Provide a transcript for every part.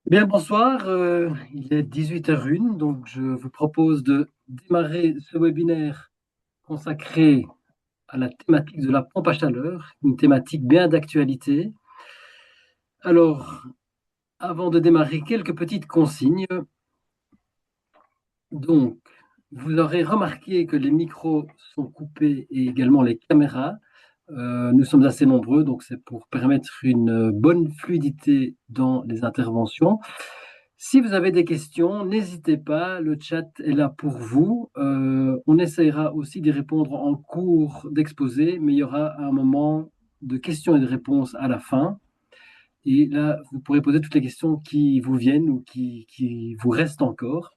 Eh bien, bonsoir, il est 18h01, donc je vous propose de démarrer ce webinaire consacré à la thématique de la pompe à chaleur, une thématique bien d'actualité. Alors, avant de démarrer, quelques petites consignes. Donc, vous aurez remarqué que les micros sont coupés et également les caméras. Nous sommes assez nombreux, donc c'est pour permettre une bonne fluidité dans les interventions. Si vous avez des questions, n'hésitez pas, le chat est là pour vous. On essaiera aussi d'y répondre en cours d'exposé, mais il y aura un moment de questions et de réponses à la fin. Et là, vous pourrez poser toutes les questions qui vous viennent ou qui vous restent encore.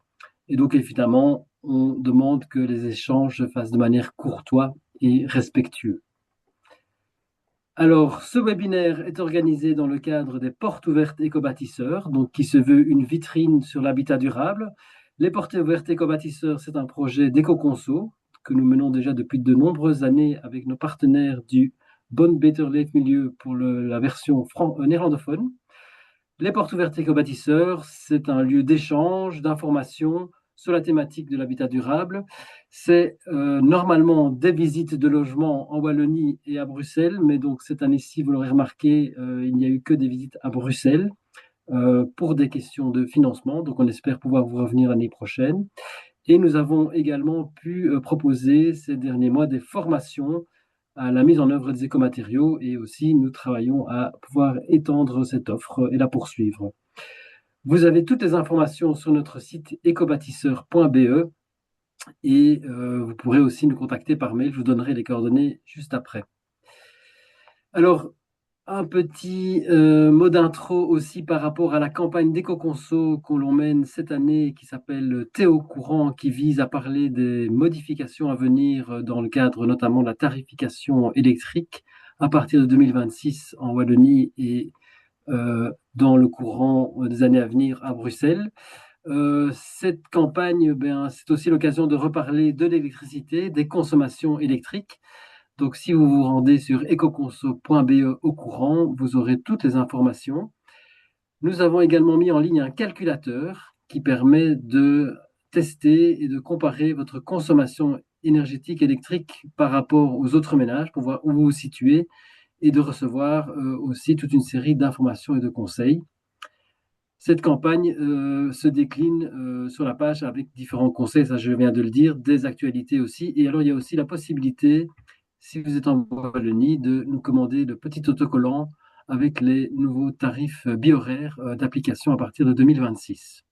Et donc, évidemment, on demande que les échanges se fassent de manière courtoise et respectueuse. Alors, ce webinaire est organisé dans le cadre des portes ouvertes éco-bâtisseurs, donc qui se veut une vitrine sur l'habitat durable. Les portes ouvertes éco-bâtisseurs, c'est un projet d'éco-conso que nous menons déjà depuis de nombreuses années avec nos partenaires du Bon Beter Leefmilieu pour la version néerlandophone. Les portes ouvertes éco-bâtisseurs, c'est un lieu d'échange, d'information sur la thématique de l'habitat durable. C'est normalement des visites de logements en Wallonie et à Bruxelles, mais donc cette année-ci, vous l'aurez remarqué, il n'y a eu que des visites à Bruxelles pour des questions de financement. Donc on espère pouvoir vous revenir l'année prochaine. Et nous avons également pu proposer ces derniers mois des formations à la mise en œuvre des écomatériaux et aussi nous travaillons à pouvoir étendre cette offre et la poursuivre. Vous avez toutes les informations sur notre site ecobâtisseur.be et vous pourrez aussi nous contacter par mail. Je vous donnerai les coordonnées juste après. Alors, un petit mot d'intro aussi par rapport à la campagne d'éco-conso que l'on mène cette année qui s'appelle Théo Courant, qui vise à parler des modifications à venir dans le cadre notamment de la tarification électrique à partir de 2026 en Wallonie et dans le courant des années à venir à Bruxelles. Cette campagne, ben, c'est aussi l'occasion de reparler de l'électricité, des consommations électriques. Donc, si vous vous rendez sur ecoconso.be au courant, vous aurez toutes les informations. Nous avons également mis en ligne un calculateur qui permet de tester et de comparer votre consommation énergétique électrique par rapport aux autres ménages pour voir où vous vous situez et de recevoir aussi toute une série d'informations et de conseils. Cette campagne se décline sur la page avec différents conseils, ça je viens de le dire, des actualités aussi. Et alors il y a aussi la possibilité, si vous êtes en Wallonie, de nous commander le petit autocollant avec les nouveaux tarifs bi-horaires d'application à partir de 2026.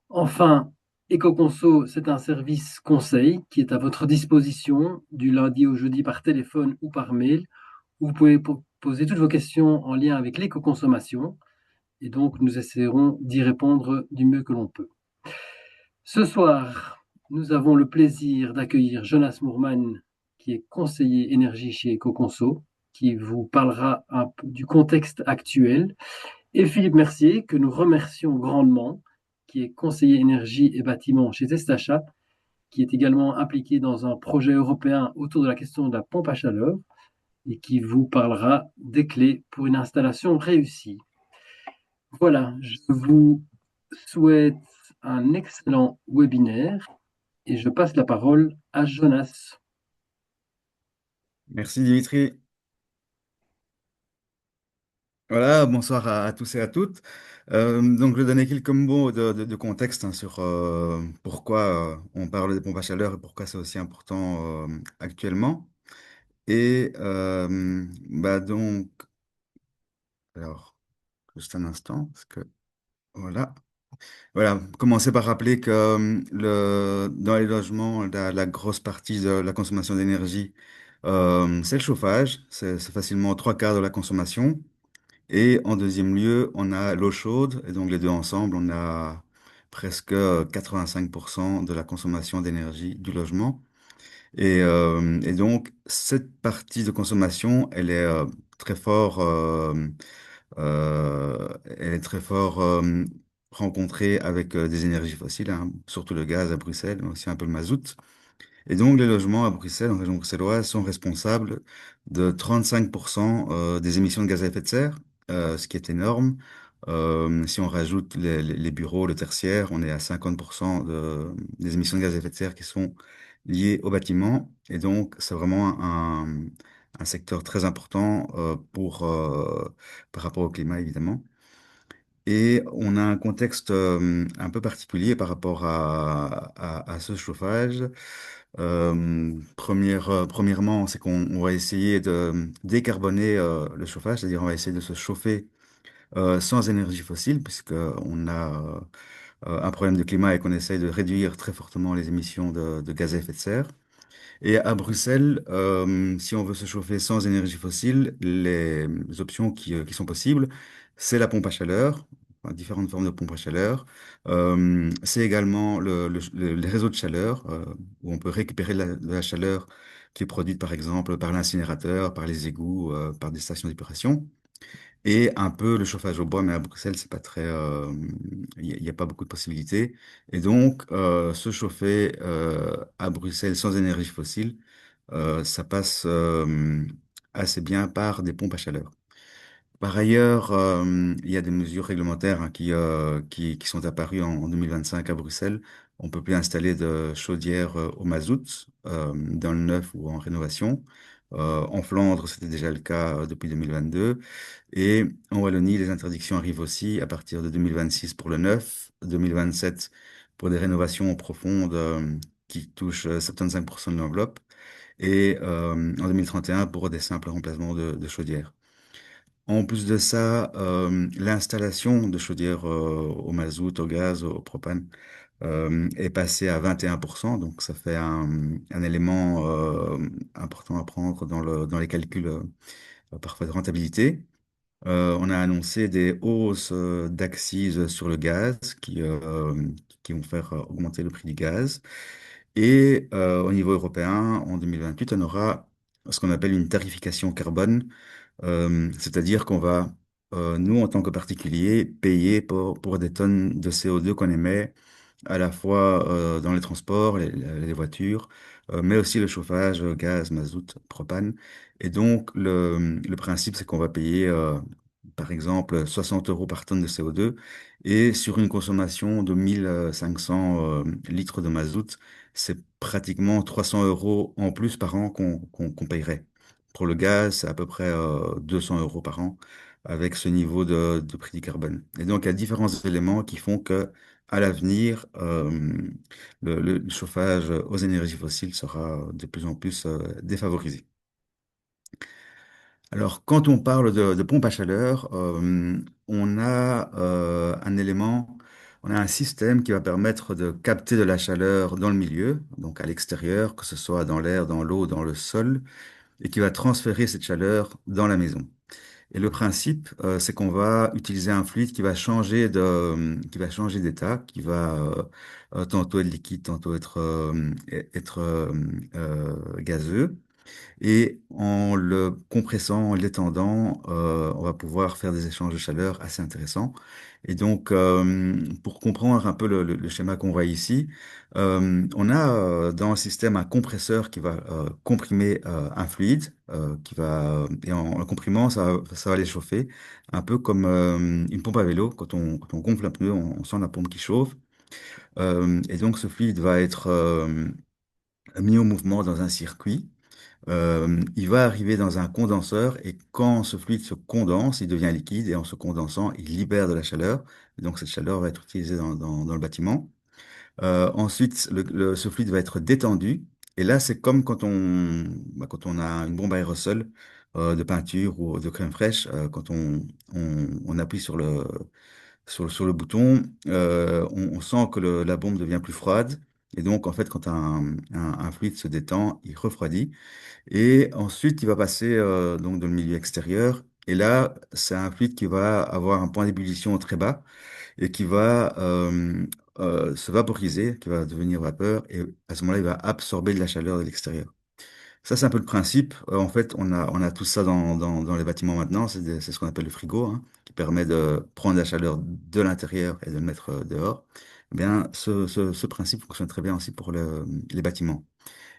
Enfin, EcoConso, c'est un service conseil qui est à votre disposition du lundi au jeudi par téléphone ou par mail, où vous pouvez poser toutes vos questions en lien avec l'éco-consommation. Et donc, nous essaierons d'y répondre du mieux que l'on peut. Ce soir, nous avons le plaisir d'accueillir Jonas Moorman, qui est conseiller énergie chez EcoConso, qui vous parlera un peu du contexte actuel, et Philippe Mercier, que nous remercions grandement, qui est conseiller énergie et bâtiment chez Testachat, qui est également impliqué dans un projet européen autour de la question de la pompe à chaleur, et qui vous parlera des clés pour une installation réussie. Voilà, je vous souhaite un excellent webinaire et je passe la parole à Jonas. Merci Dimitri. Voilà, bonsoir à tous et à toutes. Donc, je vais donner quelques mots de contexte, hein, sur pourquoi on parle des pompes à chaleur et pourquoi c'est aussi important actuellement. Et donc, alors, juste un instant, parce que voilà. Voilà, commencer par rappeler que dans les logements, la grosse partie de la consommation d'énergie, c'est le chauffage. C'est facilement trois quarts de la consommation. Et en deuxième lieu, on a l'eau chaude, et donc les deux ensemble, on a presque 85% de la consommation d'énergie du logement. Et donc, cette partie de consommation, elle est très fort rencontrée avec des énergies fossiles, hein, surtout le gaz à Bruxelles, mais aussi un peu le mazout. Et donc, les logements à Bruxelles, en région bruxelloise, sont responsables de 35% des émissions de gaz à effet de serre, ce qui est énorme. Si on rajoute les bureaux, le tertiaire, on est à 50% des émissions de gaz à effet de serre qui sont liées au bâtiment. Et donc, c'est vraiment un secteur très important par rapport au climat, évidemment. Et on a un contexte un peu particulier par rapport à ce chauffage. Premièrement, c'est qu'on va essayer de décarboner le chauffage, c'est-à-dire on va essayer de se chauffer sans énergie fossile, puisqu'on a un problème de climat et qu'on essaye de réduire très fortement les émissions de gaz à effet de serre. Et à Bruxelles, si on veut se chauffer sans énergie fossile, les options qui sont possibles, c'est la pompe à chaleur, enfin, différentes formes de pompe à chaleur. C'est également les réseaux de chaleur, où on peut récupérer de la chaleur qui est produite par exemple par l'incinérateur, par les égouts, par des stations d'épuration. Et un peu le chauffage au bois, mais à Bruxelles, c'est pas très, il y a pas beaucoup de possibilités. Et donc, se chauffer à Bruxelles sans énergie fossile, ça passe assez bien par des pompes à chaleur. Par ailleurs, il y a des mesures réglementaires hein, qui sont apparues en 2025 à Bruxelles. On peut plus installer de chaudière au mazout dans le neuf ou en rénovation. En Flandre, c'était déjà le cas depuis 2022. Et en Wallonie, les interdictions arrivent aussi à partir de 2026 pour le neuf, 2027 pour des rénovations profondes qui touchent 75% de l'enveloppe, et en 2031 pour des simples remplacements de chaudières. En plus de ça, l'installation de chaudières au mazout, au gaz, au propane est passée à 21%. Donc ça fait un élément important à prendre dans les calculs parfois de rentabilité. On a annoncé des hausses d'accise sur le gaz qui vont faire augmenter le prix du gaz. Et au niveau européen, en 2028, on aura ce qu'on appelle une tarification carbone, c'est-à-dire qu'on va, nous, en tant que particuliers, payer pour des tonnes de CO2 qu'on émet, à la fois dans les transports, les voitures, mais aussi le chauffage, gaz, mazout, propane. Et donc, le principe, c'est qu'on va payer, par exemple, 60 euros par tonne de CO2. Et sur une consommation de 1500 litres de mazout, c'est pratiquement 300 euros en plus par an qu'on payerait. Pour le gaz, c'est à peu près 200 euros par an avec ce niveau de prix du carbone. Et donc, il y a différents éléments qui font que, à l'avenir, le chauffage aux énergies fossiles sera de plus en plus défavorisé. Alors, quand on parle de pompe à chaleur, on a un élément, on a un système qui va permettre de capter de la chaleur dans le milieu, donc à l'extérieur, que ce soit dans l'air, dans l'eau, dans le sol, et qui va transférer cette chaleur dans la maison. Et le principe, c'est qu'on va utiliser un fluide qui va changer d'état, qui va tantôt être liquide, tantôt être gazeux. Et en le compressant, en l'étendant, on va pouvoir faire des échanges de chaleur assez intéressants. Et donc, pour comprendre un peu le schéma qu'on voit ici, on a dans le système un compresseur qui va comprimer un fluide, et en le comprimant, ça va les chauffer, un peu comme une pompe à vélo. Quand on gonfle un pneu, on sent la pompe qui chauffe. Et donc, ce fluide va être mis au mouvement dans un circuit. Il va arriver dans un condenseur et quand ce fluide se condense, il devient liquide et en se condensant, il libère de la chaleur. Et donc cette chaleur va être utilisée dans le bâtiment. Ensuite, ce fluide va être détendu et là, c'est comme quand on a une bombe aérosol de peinture ou de crème fraîche, quand on appuie sur le bouton, on sent que la bombe devient plus froide. Et donc, en fait, quand un fluide se détend, il refroidit. Et ensuite, il va passer donc dans le milieu extérieur. Et là, c'est un fluide qui va avoir un point d'ébullition très bas et qui va se vaporiser, qui va devenir vapeur. Et à ce moment-là, il va absorber de la chaleur de l'extérieur. Ça, c'est un peu le principe. En fait, on a tout ça dans les bâtiments maintenant. C'est ce qu'on appelle le frigo, hein, qui permet de prendre la chaleur de l'intérieur et de le mettre dehors. Eh bien, ce principe fonctionne très bien aussi pour les bâtiments.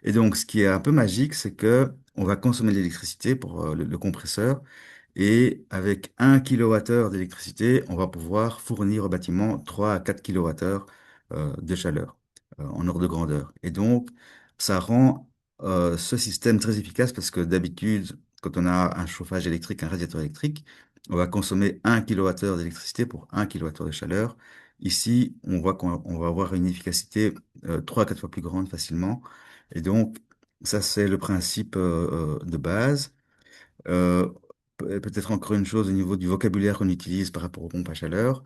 Et donc, ce qui est un peu magique, c'est que on va consommer de l'électricité pour le compresseur. Et avec 1 kWh d'électricité, on va pouvoir fournir au bâtiment 3 à 4 kWh de chaleur en ordre de grandeur. Et donc, ça rend ce système très efficace parce que d'habitude, quand on a un chauffage électrique, un radiateur électrique, on va consommer 1 kWh d'électricité pour 1 kWh de chaleur. Ici, on voit qu'on va avoir une efficacité 3 à 4 fois plus grande facilement. Et donc, ça, c'est le principe de base. Euh, Peut-être encore une chose au niveau du vocabulaire qu'on utilise par rapport aux pompes à chaleur.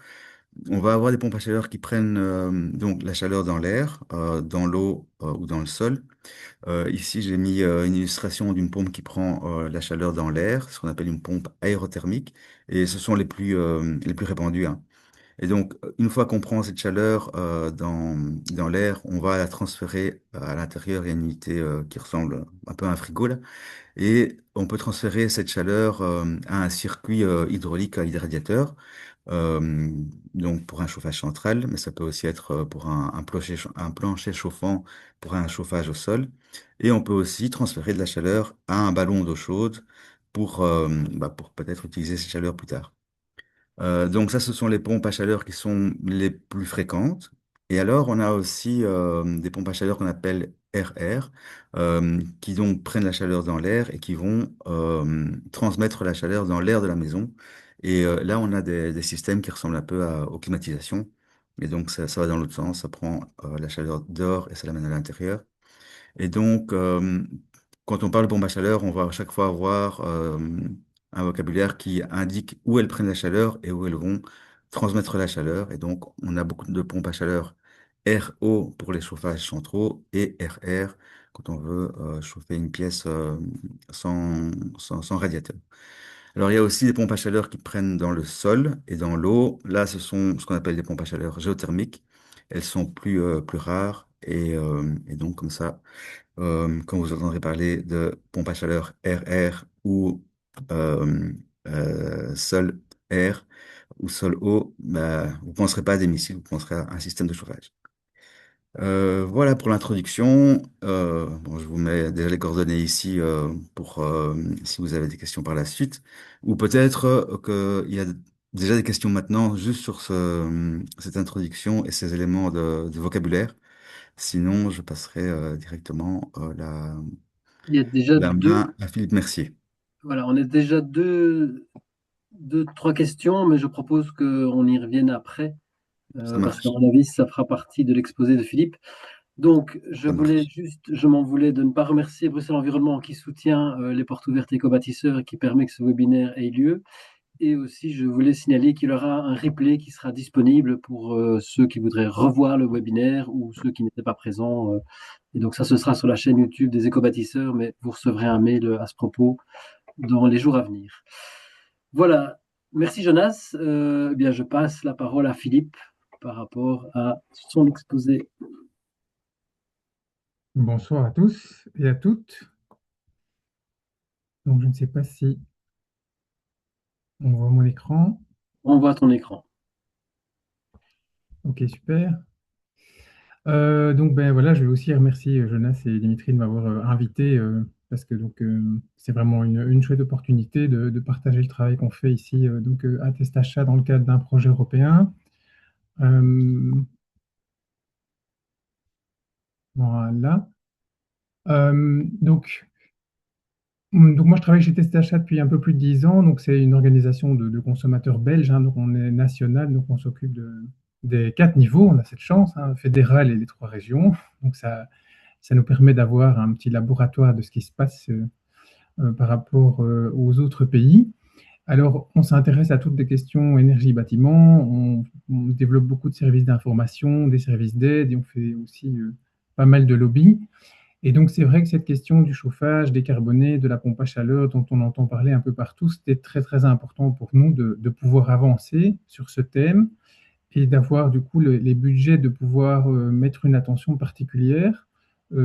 On va avoir des pompes à chaleur qui prennent donc la chaleur dans l'air, dans l'eau ou dans le sol. Ici, j'ai mis une illustration d'une pompe qui prend la chaleur dans l'air, ce qu'on appelle une pompe aérothermique, et ce sont les plus répandus, hein. Et donc, une fois qu'on prend cette chaleur dans l'air, on va la transférer à l'intérieur. Il y a une unité qui ressemble un peu à un frigo, là. Et on peut transférer cette chaleur à un circuit hydraulique à des radiateurs, euh, donc pour un chauffage central, mais ça peut aussi être pour un plancher chauffant pour un chauffage au sol. Et on peut aussi transférer de la chaleur à un ballon d'eau chaude pour peut-être utiliser cette chaleur plus tard. Donc ça, ce sont les pompes à chaleur qui sont les plus fréquentes. Et alors, on a aussi des pompes à chaleur qu'on appelle RR, qui donc prennent la chaleur dans l'air et qui vont transmettre la chaleur dans l'air de la maison. Et là, on a des systèmes qui ressemblent un peu aux climatisations. Et donc, ça va dans l'autre sens, ça prend la chaleur dehors et ça l'amène à l'intérieur. Et donc, quand on parle de pompe à chaleur, on va à chaque fois avoir un vocabulaire qui indique où elles prennent la chaleur et où elles vont transmettre la chaleur. Et donc, on a beaucoup de pompes à chaleur RO pour les chauffages centraux et RR quand on veut chauffer une pièce sans radiateur. Alors, il y a aussi des pompes à chaleur qui prennent dans le sol et dans l'eau. Là, ce sont ce qu'on appelle des pompes à chaleur géothermiques. Elles sont plus rares et donc, comme ça, quand vous entendrez parler de pompe à chaleur RR ou euh, sol air ou sol eau, bah, vous ne penserez pas à des missiles, vous penserez à un système de chauffage. Voilà pour l'introduction. Bon, je vous mets déjà les coordonnées ici pour si vous avez des questions par la suite. Ou peut-être qu'il y a déjà des questions maintenant juste sur cette introduction et ces éléments de vocabulaire. Sinon, je passerai directement Il y a déjà la main à Philippe Mercier. voilà, on est déjà trois questions, mais je propose qu'on y revienne après, Ça parce qu'à marche, mon avis, ça fera partie de l'exposé de Philippe. Donc, ça marche. je m'en voulais de ne pas remercier Bruxelles Environnement qui soutient les portes ouvertes éco-bâtisseurs et qui permet que ce webinaire ait lieu. Et aussi, je voulais signaler qu'il y aura un replay qui sera disponible pour ceux qui voudraient revoir le webinaire ou ceux qui n'étaient pas présents. Et donc, ça, ce sera sur la chaîne YouTube des éco-bâtisseurs, mais vous recevrez un mail à ce propos dans les jours à venir. Voilà. Merci, Jonas. Eh bien, je passe la parole à Philippe par rapport à son exposé. Bonsoir à tous et à toutes. Donc, je ne sais pas si on voit mon écran. On voit ton écran. Ok, super. Donc, ben voilà, je vais aussi remercier Jonas et Dimitri de m'avoir invité parce que c'est vraiment une chouette opportunité de partager le travail qu'on fait ici à Testachat dans le cadre d'un projet européen. Euh, voilà. Donc moi, je travaille chez Testachat depuis un peu plus de 10 ans. Donc, c'est une organisation de consommateurs belges, hein. Donc, on est national. Donc, on s'occupe des 4 niveaux. On a cette chance, hein, fédéral et les 3 régions. Donc, ça nous permet d'avoir un petit laboratoire de ce qui se passe par rapport aux autres pays. Alors, on s'intéresse à toutes les questions énergie-bâtiment. On développe beaucoup de services d'information, des services d'aide et on fait aussi pas mal de lobby. Et donc, c'est vrai que cette question du chauffage décarboné, de la pompe à chaleur dont on entend parler un peu partout, c'était très, très important pour nous de pouvoir avancer sur ce thème et d'avoir du coup les budgets de pouvoir mettre une attention particulière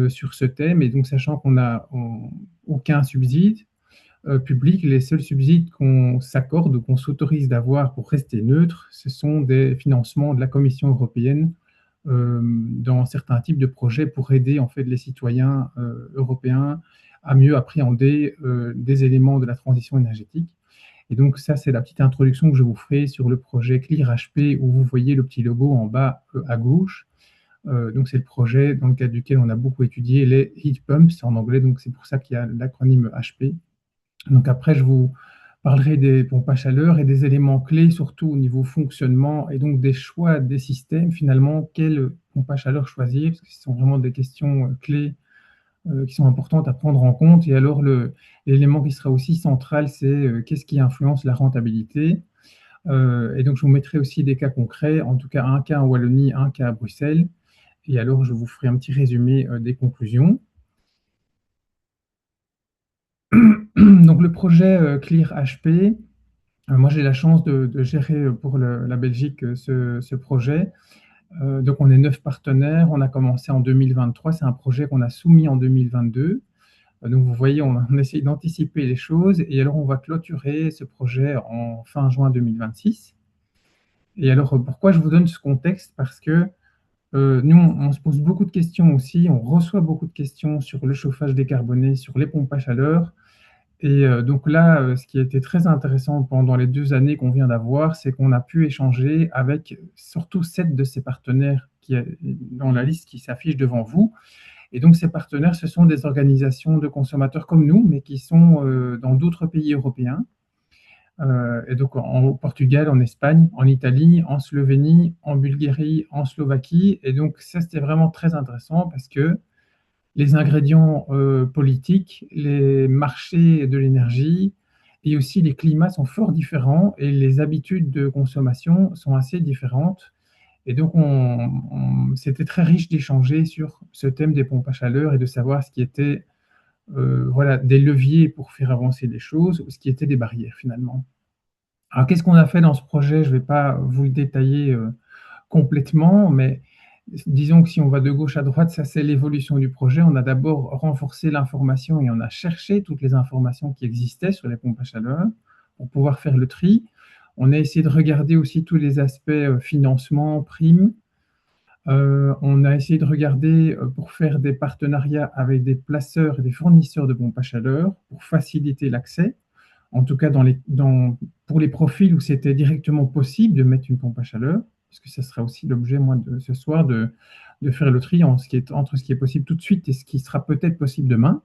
sur ce thème. Et donc, sachant qu'on n'a aucun subside public, les seuls subsides qu'on s'accorde ou qu'on s'autorise d'avoir pour rester neutre, ce sont des financements de la Commission européenne dans certains types de projets pour aider en fait les citoyens européens à mieux appréhender des éléments de la transition énergétique. Et donc ça, c'est la petite introduction que je vous ferai sur le projet ClearHP, où vous voyez le petit logo en bas à gauche. Donc c'est le projet dans le cadre duquel on a beaucoup étudié les heat pumps en anglais, donc c'est pour ça qu'il y a l'acronyme HP. Donc après, je vous parlerai des pompes à chaleur et des éléments clés, surtout au niveau fonctionnement, et donc des choix des systèmes, finalement, quelle pompe à chaleur choisir, parce que ce sont vraiment des questions clés qui sont importantes à prendre en compte. Et alors, l'élément qui sera aussi central, c'est qu'est-ce qui influence la rentabilité. Et donc, je vous mettrai aussi des cas concrets, en tout cas un cas en Wallonie, un cas à Bruxelles. Et alors, je vous ferai un petit résumé des conclusions. Donc, le projet Clear HP, moi, j'ai la chance de gérer pour la Belgique ce projet. Donc, on est 9 partenaires. On a commencé en 2023. C'est un projet qu'on a soumis en 2022. Donc, vous voyez, on essaie d'anticiper les choses. Et alors, on va clôturer ce projet en fin juin 2026. Et alors, pourquoi je vous donne ce contexte? Parce que nous, on se pose beaucoup de questions aussi. On reçoit beaucoup de questions sur le chauffage décarboné, sur les pompes à chaleur. Et donc là, ce qui a été très intéressant pendant les 2 années qu'on vient d'avoir, c'est qu'on a pu échanger avec surtout 7 de ces partenaires dans la liste qui s'affiche devant vous. Et donc ces partenaires, ce sont des organisations de consommateurs comme nous, mais qui sont dans d'autres pays européens. Et donc au Portugal, en Espagne, en Italie, en Slovénie, en Bulgarie, en Slovaquie. Et donc ça, c'était vraiment très intéressant parce que les ingrédients politiques, les marchés de l'énergie et aussi les climats sont fort différents et les habitudes de consommation sont assez différentes. Et donc, c'était très riche d'échanger sur ce thème des pompes à chaleur et de savoir ce qui était voilà, des leviers pour faire avancer les choses ou ce qui était des barrières finalement. Alors, qu'est-ce qu'on a fait dans ce projet? Je ne vais pas vous le détailler complètement, mais disons que si on va de gauche à droite, ça c'est l'évolution du projet. On a d'abord renforcé l'information et on a cherché toutes les informations qui existaient sur les pompes à chaleur pour pouvoir faire le tri. On a essayé de regarder aussi tous les aspects financement, primes. On a essayé de regarder pour faire des partenariats avec des placeurs et des fournisseurs de pompes à chaleur pour faciliter l'accès. En tout cas, pour les profils où c'était directement possible de mettre une pompe à chaleur, puisque ça sera aussi l'objet, moi, de ce soir, de faire le tri entre ce qui est possible tout de suite et ce qui sera peut-être possible demain.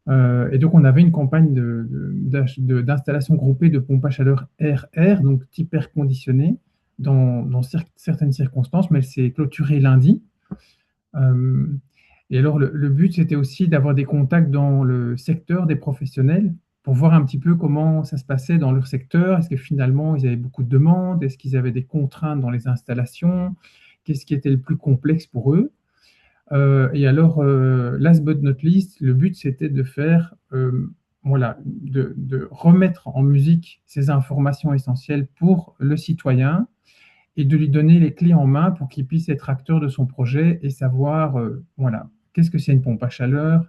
Et donc, on avait une campagne d'installation groupée de pompes à chaleur air-air, donc type air conditionné, dans certaines circonstances, mais elle s'est clôturée lundi. Et alors, le but, c'était aussi d'avoir des contacts dans le secteur des professionnels pour voir un petit peu comment ça se passait dans leur secteur. Est-ce que finalement, ils avaient beaucoup de demandes? Est-ce qu'ils avaient des contraintes dans les installations? Qu'est-ce qui était le plus complexe pour eux? Et alors, last but not least, le but, c'était de faire, voilà, de remettre en musique ces informations essentielles pour le citoyen et de lui donner les clés en main pour qu'il puisse être acteur de son projet et savoir, voilà, qu'est-ce que c'est une pompe à chaleur,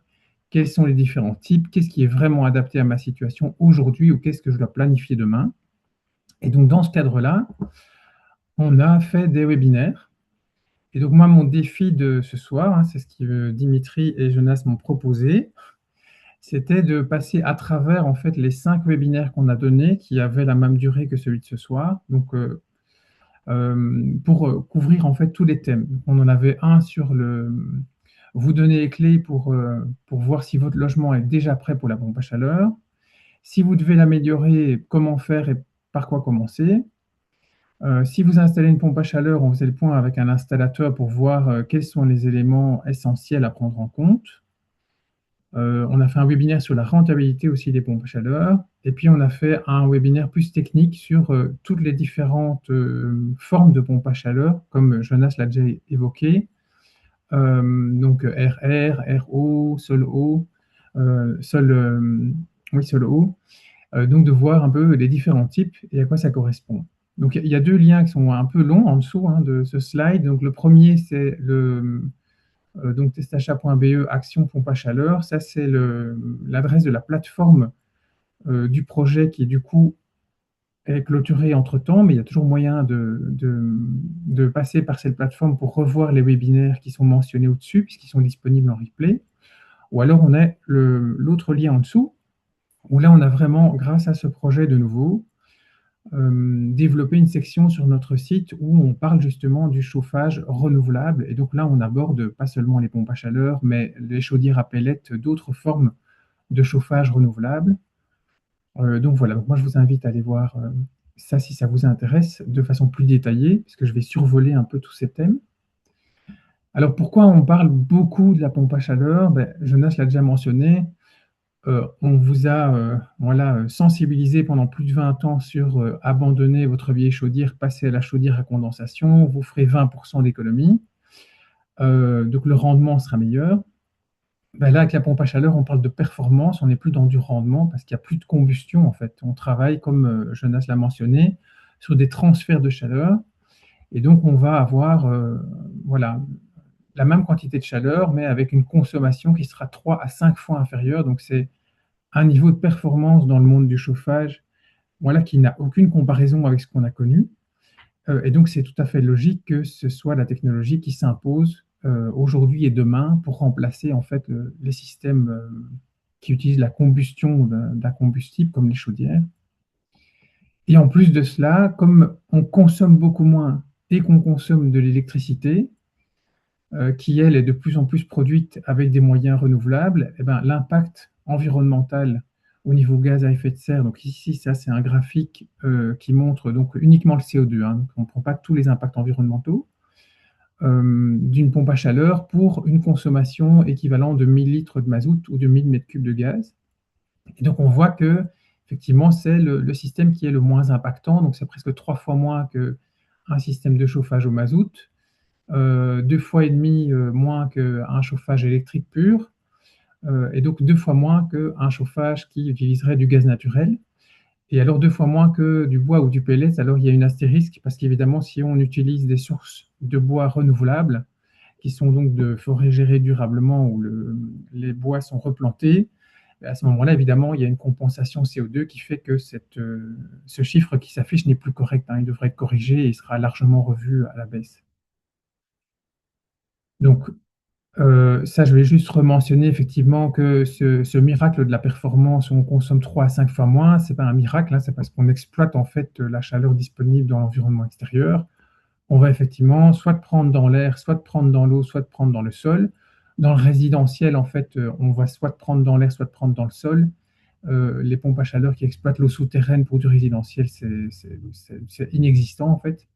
quels sont les différents types, qu'est-ce qui est vraiment adapté à ma situation aujourd'hui ou qu'est-ce que je dois planifier demain. Et donc, dans ce cadre-là, on a fait des webinaires. Et donc, moi, mon défi de ce soir, c'est ce que Dimitri et Jonas m'ont proposé, c'était de passer à travers en fait les 5 webinaires qu'on a donnés, qui avaient la même durée que celui de ce soir, donc pour couvrir en fait tous les thèmes. Donc, on en avait un sur vous donner les clés pour voir si votre logement est déjà prêt pour la pompe à chaleur. Si vous devez l'améliorer, comment faire et par quoi commencer. Si vous installez une pompe à chaleur, on faisait le point avec un installateur pour voir quels sont les éléments essentiels à prendre en compte. On a fait un webinaire sur la rentabilité aussi des pompes à chaleur. Et puis, on a fait un webinaire plus technique sur toutes les différentes formes de pompes à chaleur, comme Jonas l'a déjà évoqué. Donc, air-air, air-eau, sol-eau, sol-eau. Donc, de voir un peu les différents types et à quoi ça correspond. Donc, il y a 2 liens qui sont un peu longs en dessous de ce slide. Donc, le premier, c'est donc testachat.be, action pompe à chaleur. Ça, c'est l'adresse de la plateforme du projet qui, du coup, est clôturée entre-temps, mais il y a toujours moyen de passer par cette plateforme pour revoir les webinaires qui sont mentionnés au-dessus, puisqu'ils sont disponibles en replay. Ou alors, on a l'autre lien en dessous, où là, on a vraiment, grâce à ce projet de nouveau, développé une section sur notre site où on parle justement du chauffage renouvelable. Et donc là, on aborde pas seulement les pompes à chaleur, mais les chaudières à pellets, d'autres formes de chauffage renouvelable. Donc voilà, donc moi je vous invite à aller voir ça si ça vous intéresse de façon plus détaillée, parce que je vais survoler un peu tous ces thèmes. Alors pourquoi on parle beaucoup de la pompe à chaleur? Ben, Jonas l'a déjà mentionné, on vous a voilà, sensibilisé pendant plus de 20 ans sur abandonner votre vieille chaudière, passer à la chaudière à condensation, vous ferez 20% d'économie, donc le rendement sera meilleur. Ben là, avec la pompe à chaleur, on parle de performance, on n'est plus dans du rendement parce qu'il n'y a plus de combustion en fait. On travaille, comme Jonas l'a mentionné, sur des transferts de chaleur. Et donc, on va avoir voilà, la même quantité de chaleur, mais avec une consommation qui sera 3 à 5 fois inférieure. Donc, c'est un niveau de performance dans le monde du chauffage voilà, qui n'a aucune comparaison avec ce qu'on a connu. Et donc, c'est tout à fait logique que ce soit la technologie qui s'impose aujourd'hui et demain pour remplacer en fait les systèmes qui utilisent la combustion d'un combustible comme les chaudières. Et en plus de cela, comme on consomme beaucoup moins et qu'on consomme de l'électricité, qui elle est de plus en plus produite avec des moyens renouvelables, eh ben, l'impact environnemental au niveau gaz à effet de serre, donc ici, ça c'est un graphique qui montre donc uniquement le CO2, hein, donc on ne prend pas tous les impacts environnementaux, d'une pompe à chaleur pour une consommation équivalente de 1000 litres de mazout ou de 1000 mètres cubes de gaz. Et donc on voit que effectivement c'est le système qui est le moins impactant, donc c'est presque 3 fois moins qu'un système de chauffage au mazout, 2 fois et demi moins qu'un chauffage électrique pur, et donc 2 fois moins qu'un chauffage qui utiliserait du gaz naturel. Et alors 2 fois moins que du bois ou du pellet. Alors il y a une astérisque parce qu'évidemment, si on utilise des sources de bois renouvelables, qui sont donc de forêts gérées durablement où les bois sont replantés, à ce moment-là, évidemment, il y a une compensation CO2 qui fait que ce chiffre qui s'affiche n'est plus correct, hein. Il devrait être corrigé et sera largement revu à la baisse. Donc, ça, je vais juste rementionner effectivement que ce miracle de la performance où on consomme 3 à 5 fois moins, c'est pas un miracle, hein, c'est parce qu'on exploite en fait la chaleur disponible dans l'environnement extérieur. On va effectivement soit de prendre dans l'air, soit de prendre dans l'eau, soit de prendre dans le sol. Dans le résidentiel, en fait, on va soit de prendre dans l'air, soit de prendre dans le sol. Les pompes à chaleur qui exploitent l'eau souterraine pour du résidentiel, c'est inexistant en fait.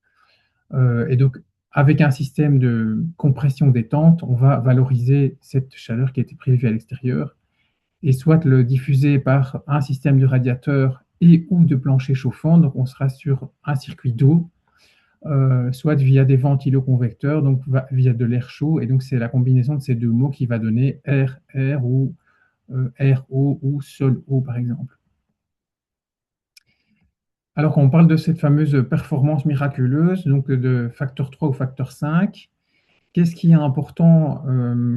Et donc, avec un système de compression-détente, on va valoriser cette chaleur qui a été prélevée à l'extérieur et soit le diffuser par un système de radiateur et ou de plancher chauffant. Donc, on sera sur un circuit d'eau, soit via des ventiloconvecteurs, donc via de l'air chaud. Et donc, c'est la combinaison de ces deux mots qui va donner air-air ou air-eau ou sol-eau, par exemple. Alors, quand on parle de cette fameuse performance miraculeuse, donc de facteur 3 ou facteur 5, qu'est-ce qui est important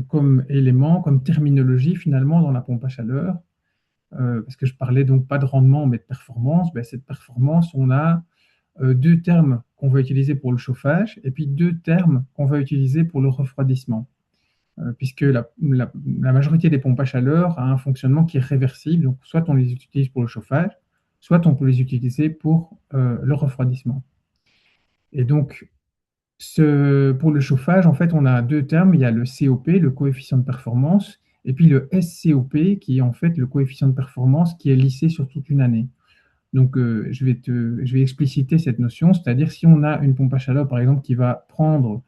comme élément, comme terminologie finalement dans la pompe à chaleur? Parce que je parlais donc pas de rendement mais de performance. Ben, cette performance, on a deux termes qu'on va utiliser pour le chauffage et puis deux termes qu'on va utiliser pour le refroidissement. Puisque la majorité des pompes à chaleur a un fonctionnement qui est réversible, donc soit on les utilise pour le chauffage, soit on peut les utiliser pour le refroidissement. Et donc, pour le chauffage, en fait, on a deux termes. Il y a le COP, le coefficient de performance, et puis le SCOP, qui est en fait le coefficient de performance qui est lissé sur toute une année. Donc, je vais expliciter cette notion, c'est-à-dire si on a une pompe à chaleur, par exemple, qui va prendre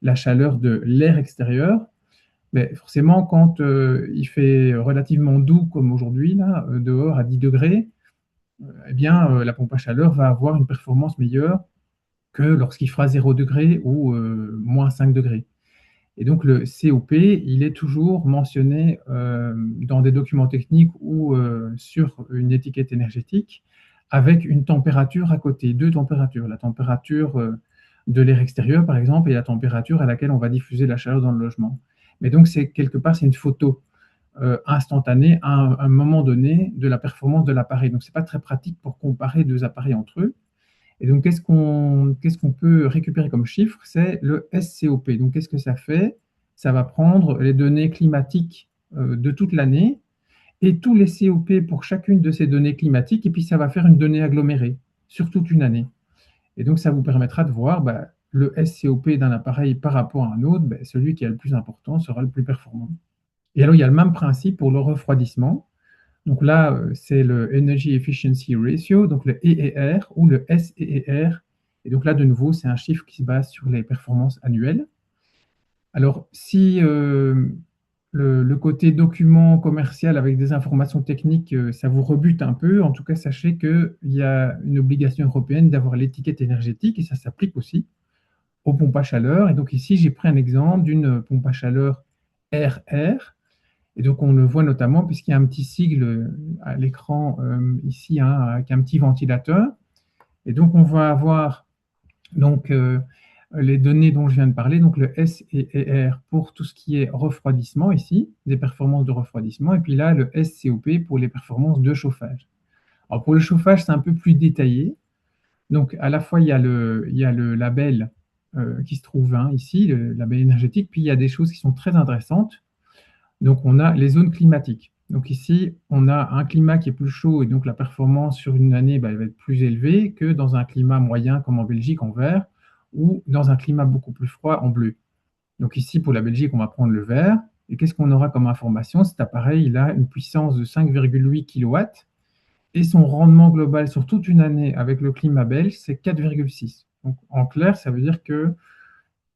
la chaleur de l'air extérieur, mais forcément, quand il fait relativement doux, comme aujourd'hui, là, dehors à 10 degrés, eh bien, la pompe à chaleur va avoir une performance meilleure que lorsqu'il fera 0 degré ou moins 5 degrés. Et donc, le COP, il est toujours mentionné dans des documents techniques ou sur une étiquette énergétique avec une température à côté, deux températures. La température de l'air extérieur, par exemple, et la température à laquelle on va diffuser la chaleur dans le logement. Mais donc, quelque part, c'est une photo instantanée à un moment donné de la performance de l'appareil. Donc, ce n'est pas très pratique pour comparer deux appareils entre eux. Et donc, qu'est-ce qu'on peut récupérer comme chiffre? C'est le SCOP. Donc, qu'est-ce que ça fait? Ça va prendre les données climatiques de toute l'année et tous les COP pour chacune de ces données climatiques, et puis ça va faire une donnée agglomérée sur toute une année. Et donc, ça vous permettra de voir le SCOP d'un appareil par rapport à un autre, celui qui est le plus important sera le plus performant. Et alors, il y a le même principe pour le refroidissement. Donc là, c'est le Energy Efficiency Ratio, donc le EER ou le SEER. Et donc là, de nouveau, c'est un chiffre qui se base sur les performances annuelles. Alors, si le côté document commercial avec des informations techniques, ça vous rebute un peu, en tout cas, sachez qu'il y a une obligation européenne d'avoir l'étiquette énergétique, et ça s'applique aussi aux pompes à chaleur. Et donc ici, j'ai pris un exemple d'une pompe à chaleur RR. Et donc, on le voit notamment puisqu'il y a un petit sigle à l'écran ici, hein, avec un petit ventilateur. Et donc, on va avoir donc, les données dont je viens de parler, donc le SEER pour tout ce qui est refroidissement ici, des performances de refroidissement, et puis là, le SCOP pour les performances de chauffage. Alors, pour le chauffage, c'est un peu plus détaillé. Donc, à la fois, il y a le label qui se trouve ici, le label énergétique, puis il y a des choses qui sont très intéressantes. Donc, on a les zones climatiques. Donc ici, on a un climat qui est plus chaud et donc la performance sur une année elle va être plus élevée que dans un climat moyen comme en Belgique en vert ou dans un climat beaucoup plus froid en bleu. Donc ici, pour la Belgique, on va prendre le vert. Et qu'est-ce qu'on aura comme information? Cet appareil, il a une puissance de 5,8 kW et son rendement global sur toute une année avec le climat belge, c'est 4,6. Donc en clair, ça veut dire que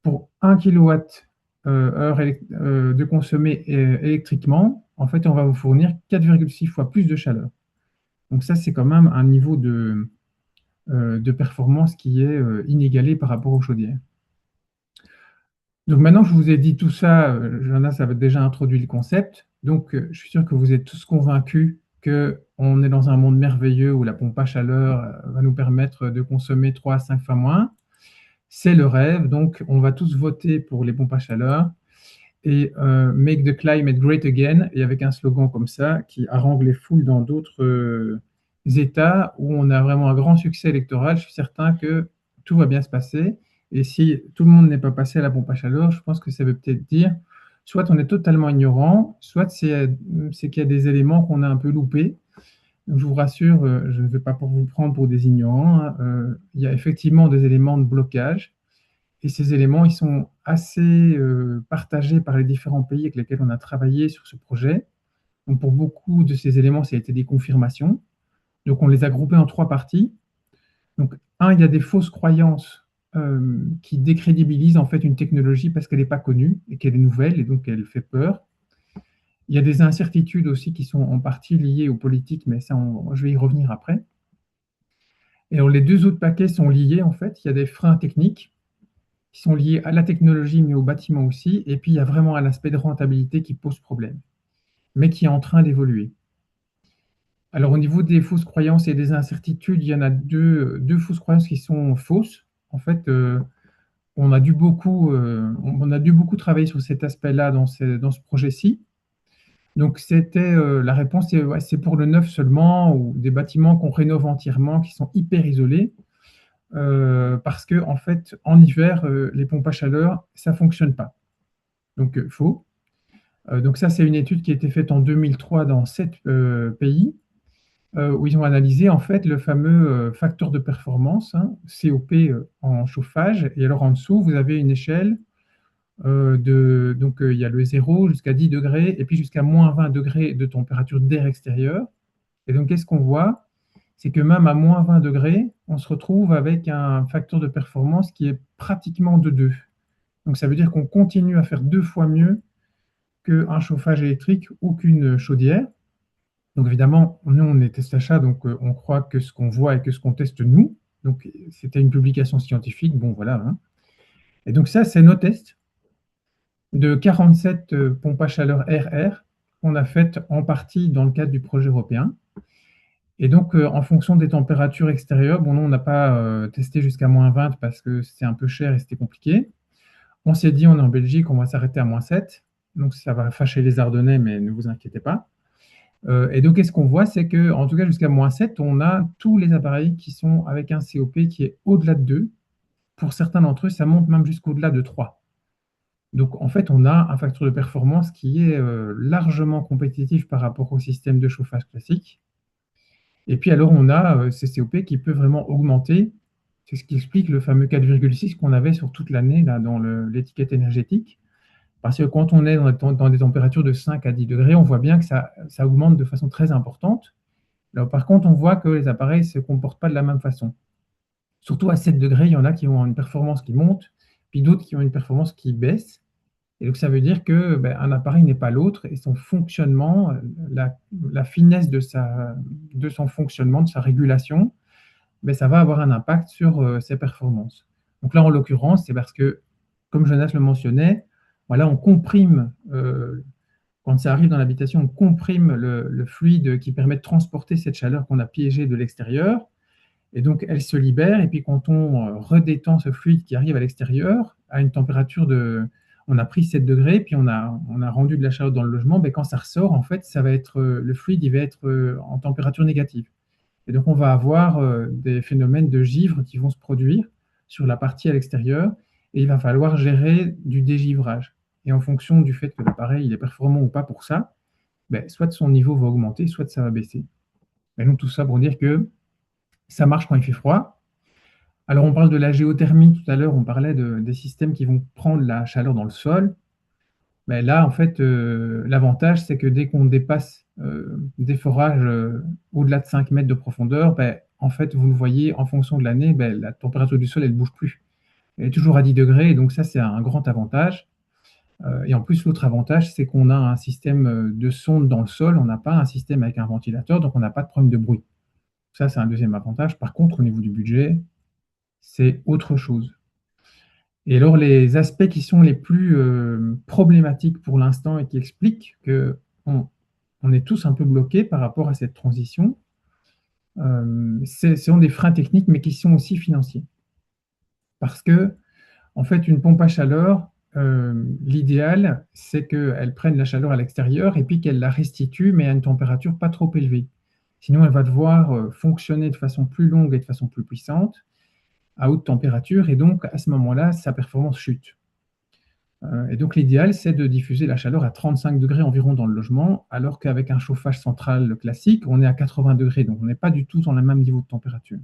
pour 1 kWh de consommer électriquement, en fait, on va vous fournir 4,6 fois plus de chaleur. Donc ça, c'est quand même un niveau de performance qui est inégalé par rapport aux chaudières. Donc maintenant que je vous ai dit tout ça, Jonas avait déjà introduit le concept. Donc je suis sûr que vous êtes tous convaincus qu'on est dans un monde merveilleux où la pompe à chaleur va nous permettre de consommer 3 à 5 fois moins. C'est le rêve, donc on va tous voter pour les pompes à chaleur et Make the climate great again, et avec un slogan comme ça qui harangue les foules dans d'autres États où on a vraiment un grand succès électoral. Je suis certain que tout va bien se passer. Et si tout le monde n'est pas passé à la pompe à chaleur, je pense que ça veut peut-être dire soit on est totalement ignorant, soit c'est qu'il y a des éléments qu'on a un peu loupés. Donc, je vous rassure, je ne vais pas vous prendre pour des ignorants, hein. Il y a effectivement des éléments de blocage. Et ces éléments, ils sont assez partagés par les différents pays avec lesquels on a travaillé sur ce projet. Donc, pour beaucoup de ces éléments, ça a été des confirmations. Donc, on les a groupés en 3 parties. Donc, il y a des fausses croyances qui décrédibilisent en fait une technologie parce qu'elle n'est pas connue et qu'elle est nouvelle et donc elle fait peur. Il y a des incertitudes aussi qui sont en partie liées aux politiques, mais ça, je vais y revenir après. Et alors, les 2 autres paquets sont liés en fait. Il y a des freins techniques qui sont liés à la technologie, mais au bâtiment aussi. Et puis, il y a vraiment un aspect de rentabilité qui pose problème, mais qui est en train d'évoluer. Alors, au niveau des fausses croyances et des incertitudes, il y en a deux fausses croyances qui sont fausses. En fait, on a dû beaucoup travailler sur cet aspect-là dans ce projet-ci. Donc, la réponse, c'est pour le neuf seulement, ou des bâtiments qu'on rénove entièrement, qui sont hyper isolés. Parce que en fait, en hiver, les pompes à chaleur, ça ne fonctionne pas. Donc, faux. Donc ça, c'est une étude qui a été faite en 2003 dans 7 pays, où ils ont analysé en fait le fameux facteur de performance, hein, COP en chauffage. Et alors en dessous, vous avez une échelle donc il y a le 0 jusqu'à 10 degrés, et puis jusqu'à moins 20 degrés de température d'air extérieur. Et donc, qu'est-ce qu'on voit? C'est que même à moins 20 degrés, on se retrouve avec un facteur de performance qui est pratiquement de 2. Donc ça veut dire qu'on continue à faire 2 fois mieux qu'un chauffage électrique ou qu'une chaudière. Donc évidemment, nous, on est test achat, donc on croit que ce qu'on voit et que ce qu'on teste nous. Donc c'était une publication scientifique, bon voilà, hein. Et donc ça, c'est nos tests de 47 pompes à chaleur RR qu'on a faites en partie dans le cadre du projet européen. Et donc, en fonction des températures extérieures, bon, nous, on n'a pas testé jusqu'à moins 20 parce que c'était un peu cher et c'était compliqué. On s'est dit, on est en Belgique, on va s'arrêter à moins 7. Donc, ça va fâcher les Ardennais, mais ne vous inquiétez pas. Et donc, qu'est-ce qu'on voit? C'est que, en tout cas, jusqu'à moins 7, on a tous les appareils qui sont avec un COP qui est au-delà de 2. Pour certains d'entre eux, ça monte même jusqu'au-delà de 3. Donc, en fait, on a un facteur de performance qui est largement compétitif par rapport au système de chauffage classique. Et puis, alors, on a CCOP qui peut vraiment augmenter. C'est ce qui explique le fameux 4,6 qu'on avait sur toute l'année là, dans l'étiquette énergétique. Parce que quand on est dans des températures de 5 à 10 degrés, on voit bien que ça augmente de façon très importante. Alors, par contre, on voit que les appareils ne se comportent pas de la même façon. Surtout à 7 degrés, il y en a qui ont une performance qui monte, puis d'autres qui ont une performance qui baisse. Et donc, ça veut dire que un appareil n'est pas l'autre et son fonctionnement, la finesse de son fonctionnement, de sa régulation, ça va avoir un impact sur ses performances. Donc là, en l'occurrence, c'est parce que, comme Jonas le mentionnait, voilà, on comprime, quand ça arrive dans l'habitation, on comprime le fluide qui permet de transporter cette chaleur qu'on a piégée de l'extérieur. Et donc, elle se libère. Et puis, quand on redétend ce fluide qui arrive à l'extérieur, à une température de... On a pris 7 degrés, puis on a rendu de la chaleur dans le logement. Quand ça ressort, en fait, ça va être, le fluide il va être en température négative. Et donc, on va avoir des phénomènes de givre qui vont se produire sur la partie à l'extérieur. Et il va falloir gérer du dégivrage. Et en fonction du fait que l'appareil est performant ou pas pour ça, soit son niveau va augmenter, soit ça va baisser. Et donc, tout ça pour dire que ça marche quand il fait froid. Alors, on parle de la géothermie tout à l'heure, on parlait des systèmes qui vont prendre la chaleur dans le sol. Là, en fait, l'avantage, c'est que dès qu'on dépasse des forages au-delà de 5 mètres de profondeur, en fait, vous le voyez, en fonction de l'année, la température du sol, elle ne bouge plus. Elle est toujours à 10 degrés, et donc ça, c'est un grand avantage. Et en plus, l'autre avantage, c'est qu'on a un système de sonde dans le sol, on n'a pas un système avec un ventilateur, donc on n'a pas de problème de bruit. Ça, c'est un deuxième avantage. Par contre, au niveau du budget, c'est autre chose. Et alors, les aspects qui sont les plus problématiques pour l'instant et qui expliquent qu'on est tous un peu bloqués par rapport à cette transition, ce sont des freins techniques, mais qui sont aussi financiers. Parce que, en fait, une pompe à chaleur, l'idéal, c'est qu'elle prenne la chaleur à l'extérieur et puis qu'elle la restitue, mais à une température pas trop élevée. Sinon, elle va devoir fonctionner de façon plus longue et de façon plus puissante à haute température, et donc à ce moment-là, sa performance chute. Et donc l'idéal, c'est de diffuser la chaleur à 35 degrés environ dans le logement, alors qu'avec un chauffage central classique, on est à 80 degrés, donc on n'est pas du tout dans le même niveau de température.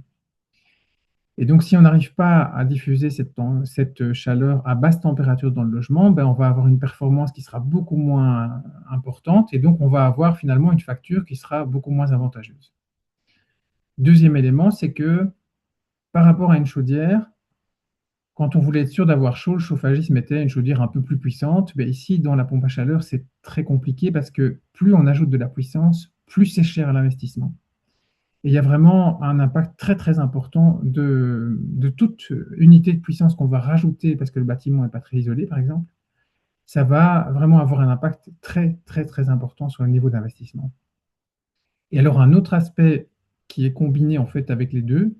Et donc si on n'arrive pas à diffuser cette chaleur à basse température dans le logement, on va avoir une performance qui sera beaucoup moins importante, et donc on va avoir finalement une facture qui sera beaucoup moins avantageuse. Deuxième élément, c'est que par rapport à une chaudière, quand on voulait être sûr d'avoir chaud, le chauffagiste mettait une chaudière un peu plus puissante. Mais ici, dans la pompe à chaleur, c'est très compliqué parce que plus on ajoute de la puissance, plus c'est cher à l'investissement. Et il y a vraiment un impact très très important de toute unité de puissance qu'on va rajouter parce que le bâtiment n'est pas très isolé, par exemple. Ça va vraiment avoir un impact très très très important sur le niveau d'investissement. Et alors un autre aspect qui est combiné en fait avec les deux,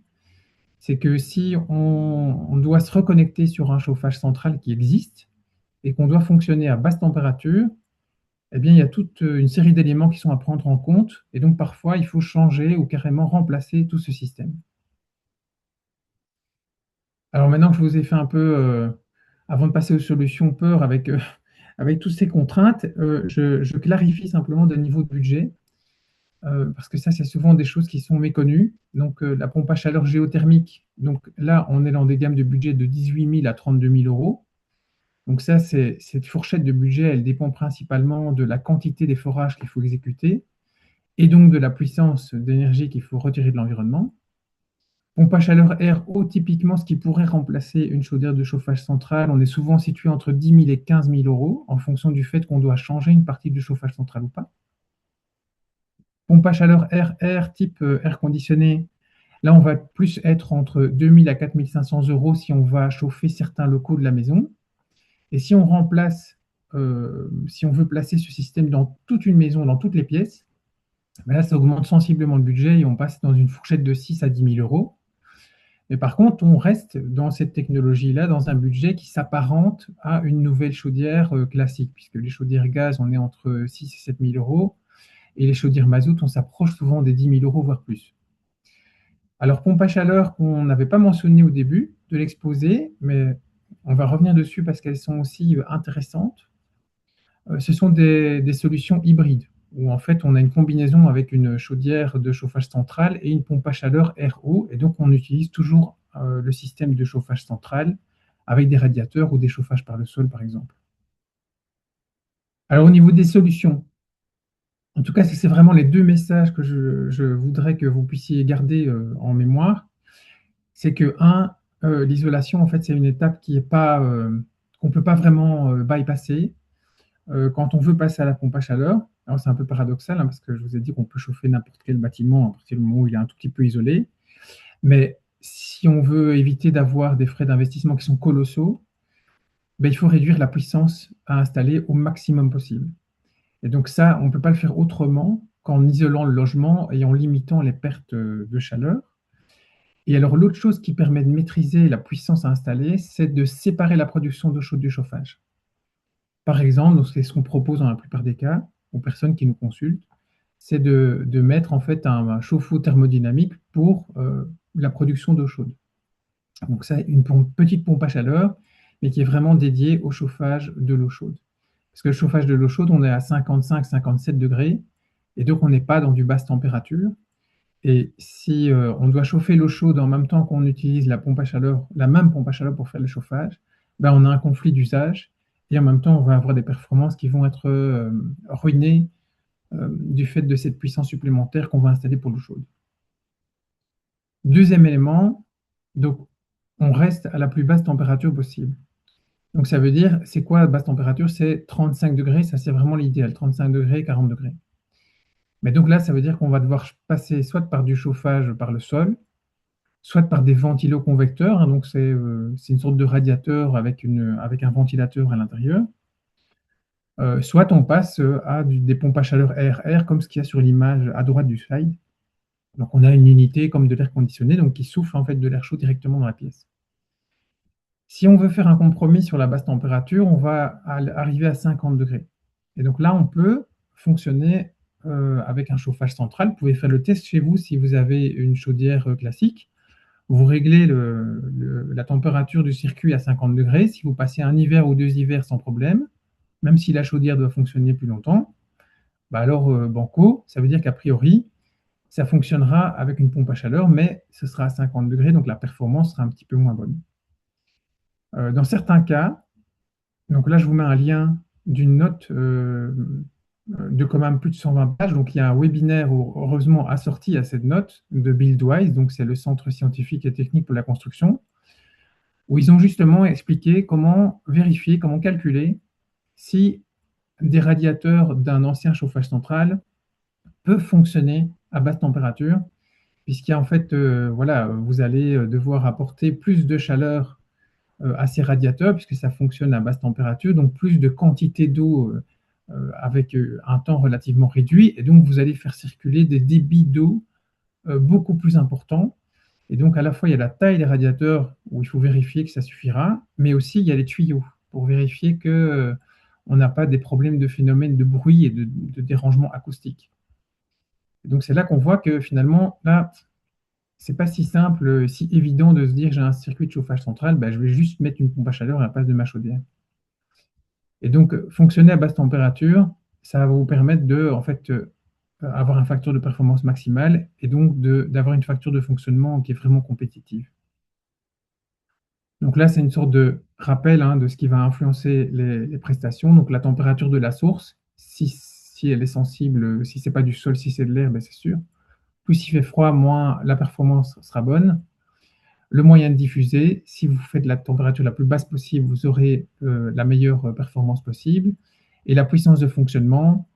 c'est que si on doit se reconnecter sur un chauffage central qui existe et qu'on doit fonctionner à basse température, eh bien, il y a toute une série d'éléments qui sont à prendre en compte. Et donc, parfois, il faut changer ou carrément remplacer tout ce système. Alors maintenant que je vous ai fait un peu, avant de passer aux solutions peur avec toutes ces contraintes, je clarifie simplement de niveau de budget. Parce que ça, c'est souvent des choses qui sont méconnues. Donc, la pompe à chaleur géothermique, donc là, on est dans des gammes de budget de 18 000 à 32 000 euros. Donc ça, cette fourchette de budget, elle dépend principalement de la quantité des forages qu'il faut exécuter et donc de la puissance d'énergie qu'il faut retirer de l'environnement. Pompe à chaleur air eau, typiquement, ce qui pourrait remplacer une chaudière de chauffage central, on est souvent situé entre 10 000 et 15 000 euros en fonction du fait qu'on doit changer une partie du chauffage central ou pas. Pompe à chaleur air type air conditionné, là, on va plus être entre 2 000 à 4 500 euros si on va chauffer certains locaux de la maison. Et si on remplace, si on veut placer ce système dans toute une maison, dans toutes les pièces, là, ça augmente sensiblement le budget et on passe dans une fourchette de 6 à 10 000 euros. Mais par contre, on reste dans cette technologie-là, dans un budget qui s'apparente à une nouvelle chaudière classique, puisque les chaudières gaz, on est entre 6 et 7 000 euros, et les chaudières mazout, on s'approche souvent des 10 000 euros, voire plus. Alors, pompe à chaleur qu'on n'avait pas mentionné au début de l'exposé, mais on va revenir dessus parce qu'elles sont aussi intéressantes. Ce sont des solutions hybrides, où en fait on a une combinaison avec une chaudière de chauffage central et une pompe à chaleur RO, et donc on utilise toujours le système de chauffage central avec des radiateurs ou des chauffages par le sol, par exemple. Alors au niveau des solutions, en tout cas, c'est vraiment les deux messages que je voudrais que vous puissiez garder en mémoire. C'est que, un, l'isolation, en fait, c'est une étape qui est pas, qu'on ne peut pas vraiment bypasser. Quand on veut passer à la pompe à chaleur, alors c'est un peu paradoxal, hein, parce que je vous ai dit qu'on peut chauffer n'importe quel bâtiment à partir du moment où il est un tout petit peu isolé. Mais si on veut éviter d'avoir des frais d'investissement qui sont colossaux, ben, il faut réduire la puissance à installer au maximum possible. Et donc ça, on ne peut pas le faire autrement qu'en isolant le logement et en limitant les pertes de chaleur. Et alors l'autre chose qui permet de maîtriser la puissance à installer, c'est de séparer la production d'eau chaude du chauffage. Par exemple, donc c'est ce qu'on propose dans la plupart des cas aux personnes qui nous consultent, c'est de mettre en fait un chauffe-eau thermodynamique pour la production d'eau chaude. Donc ça, une petite pompe à chaleur, mais qui est vraiment dédiée au chauffage de l'eau chaude. Parce que le chauffage de l'eau chaude, on est à 55-57 degrés, et donc on n'est pas dans du basse température. Et si on doit chauffer l'eau chaude en même temps qu'on utilise la pompe à chaleur, la même pompe à chaleur pour faire le chauffage, ben on a un conflit d'usage, et en même temps, on va avoir des performances qui vont être ruinées du fait de cette puissance supplémentaire qu'on va installer pour l'eau chaude. Deuxième élément, donc on reste à la plus basse température possible. Donc ça veut dire, c'est quoi la basse température? C'est 35 degrés, ça c'est vraiment l'idéal, 35 degrés, 40 degrés. Mais donc là, ça veut dire qu'on va devoir passer soit par du chauffage par le sol, soit par des ventiloconvecteurs, hein, donc c'est une sorte de radiateur avec un ventilateur à l'intérieur. Soit on passe à des pompes à chaleur air-air, comme ce qu'il y a sur l'image à droite du slide. Donc on a une unité comme de l'air conditionné, donc qui souffle en fait de l'air chaud directement dans la pièce. Si on veut faire un compromis sur la basse température, on va arriver à 50 degrés. Et donc là, on peut fonctionner avec un chauffage central. Vous pouvez faire le test chez vous si vous avez une chaudière classique. Vous réglez la température du circuit à 50 degrés. Si vous passez un hiver ou 2 hivers sans problème, même si la chaudière doit fonctionner plus longtemps, bah alors banco, ça veut dire qu'a priori, ça fonctionnera avec une pompe à chaleur, mais ce sera à 50 degrés, donc la performance sera un petit peu moins bonne. Dans certains cas, donc là je vous mets un lien d'une note de quand même plus de 120 pages, donc il y a un webinaire heureusement assorti à cette note de Buildwise, donc c'est le Centre scientifique et technique pour la construction, où ils ont justement expliqué comment vérifier, comment calculer si des radiateurs d'un ancien chauffage central peuvent fonctionner à basse température, puisqu'il y a en fait, voilà, vous allez devoir apporter plus de chaleur à ces radiateurs, puisque ça fonctionne à basse température, donc plus de quantité d'eau avec un temps relativement réduit, et donc vous allez faire circuler des débits d'eau beaucoup plus importants. Et donc à la fois, il y a la taille des radiateurs, où il faut vérifier que ça suffira, mais aussi il y a les tuyaux, pour vérifier que on n'a pas des problèmes de phénomène de bruit et de dérangement acoustique. Et donc c'est là qu'on voit que finalement, là, c'est pas si simple, si évident de se dire j'ai un circuit de chauffage central, ben, je vais juste mettre une pompe à chaleur à la place de ma chaudière. Et donc fonctionner à basse température, ça va vous permettre de en fait avoir un facteur de performance maximale et donc d'avoir une facture de fonctionnement qui est vraiment compétitive. Donc là, c'est une sorte de rappel hein, de ce qui va influencer les prestations. Donc la température de la source, si elle est sensible, si ce n'est pas du sol, si c'est de l'air, ben, c'est sûr. Plus il fait froid, moins la performance sera bonne. Le moyen de diffuser, si vous faites la température la plus basse possible, vous aurez la meilleure performance possible. Et la puissance de fonctionnement,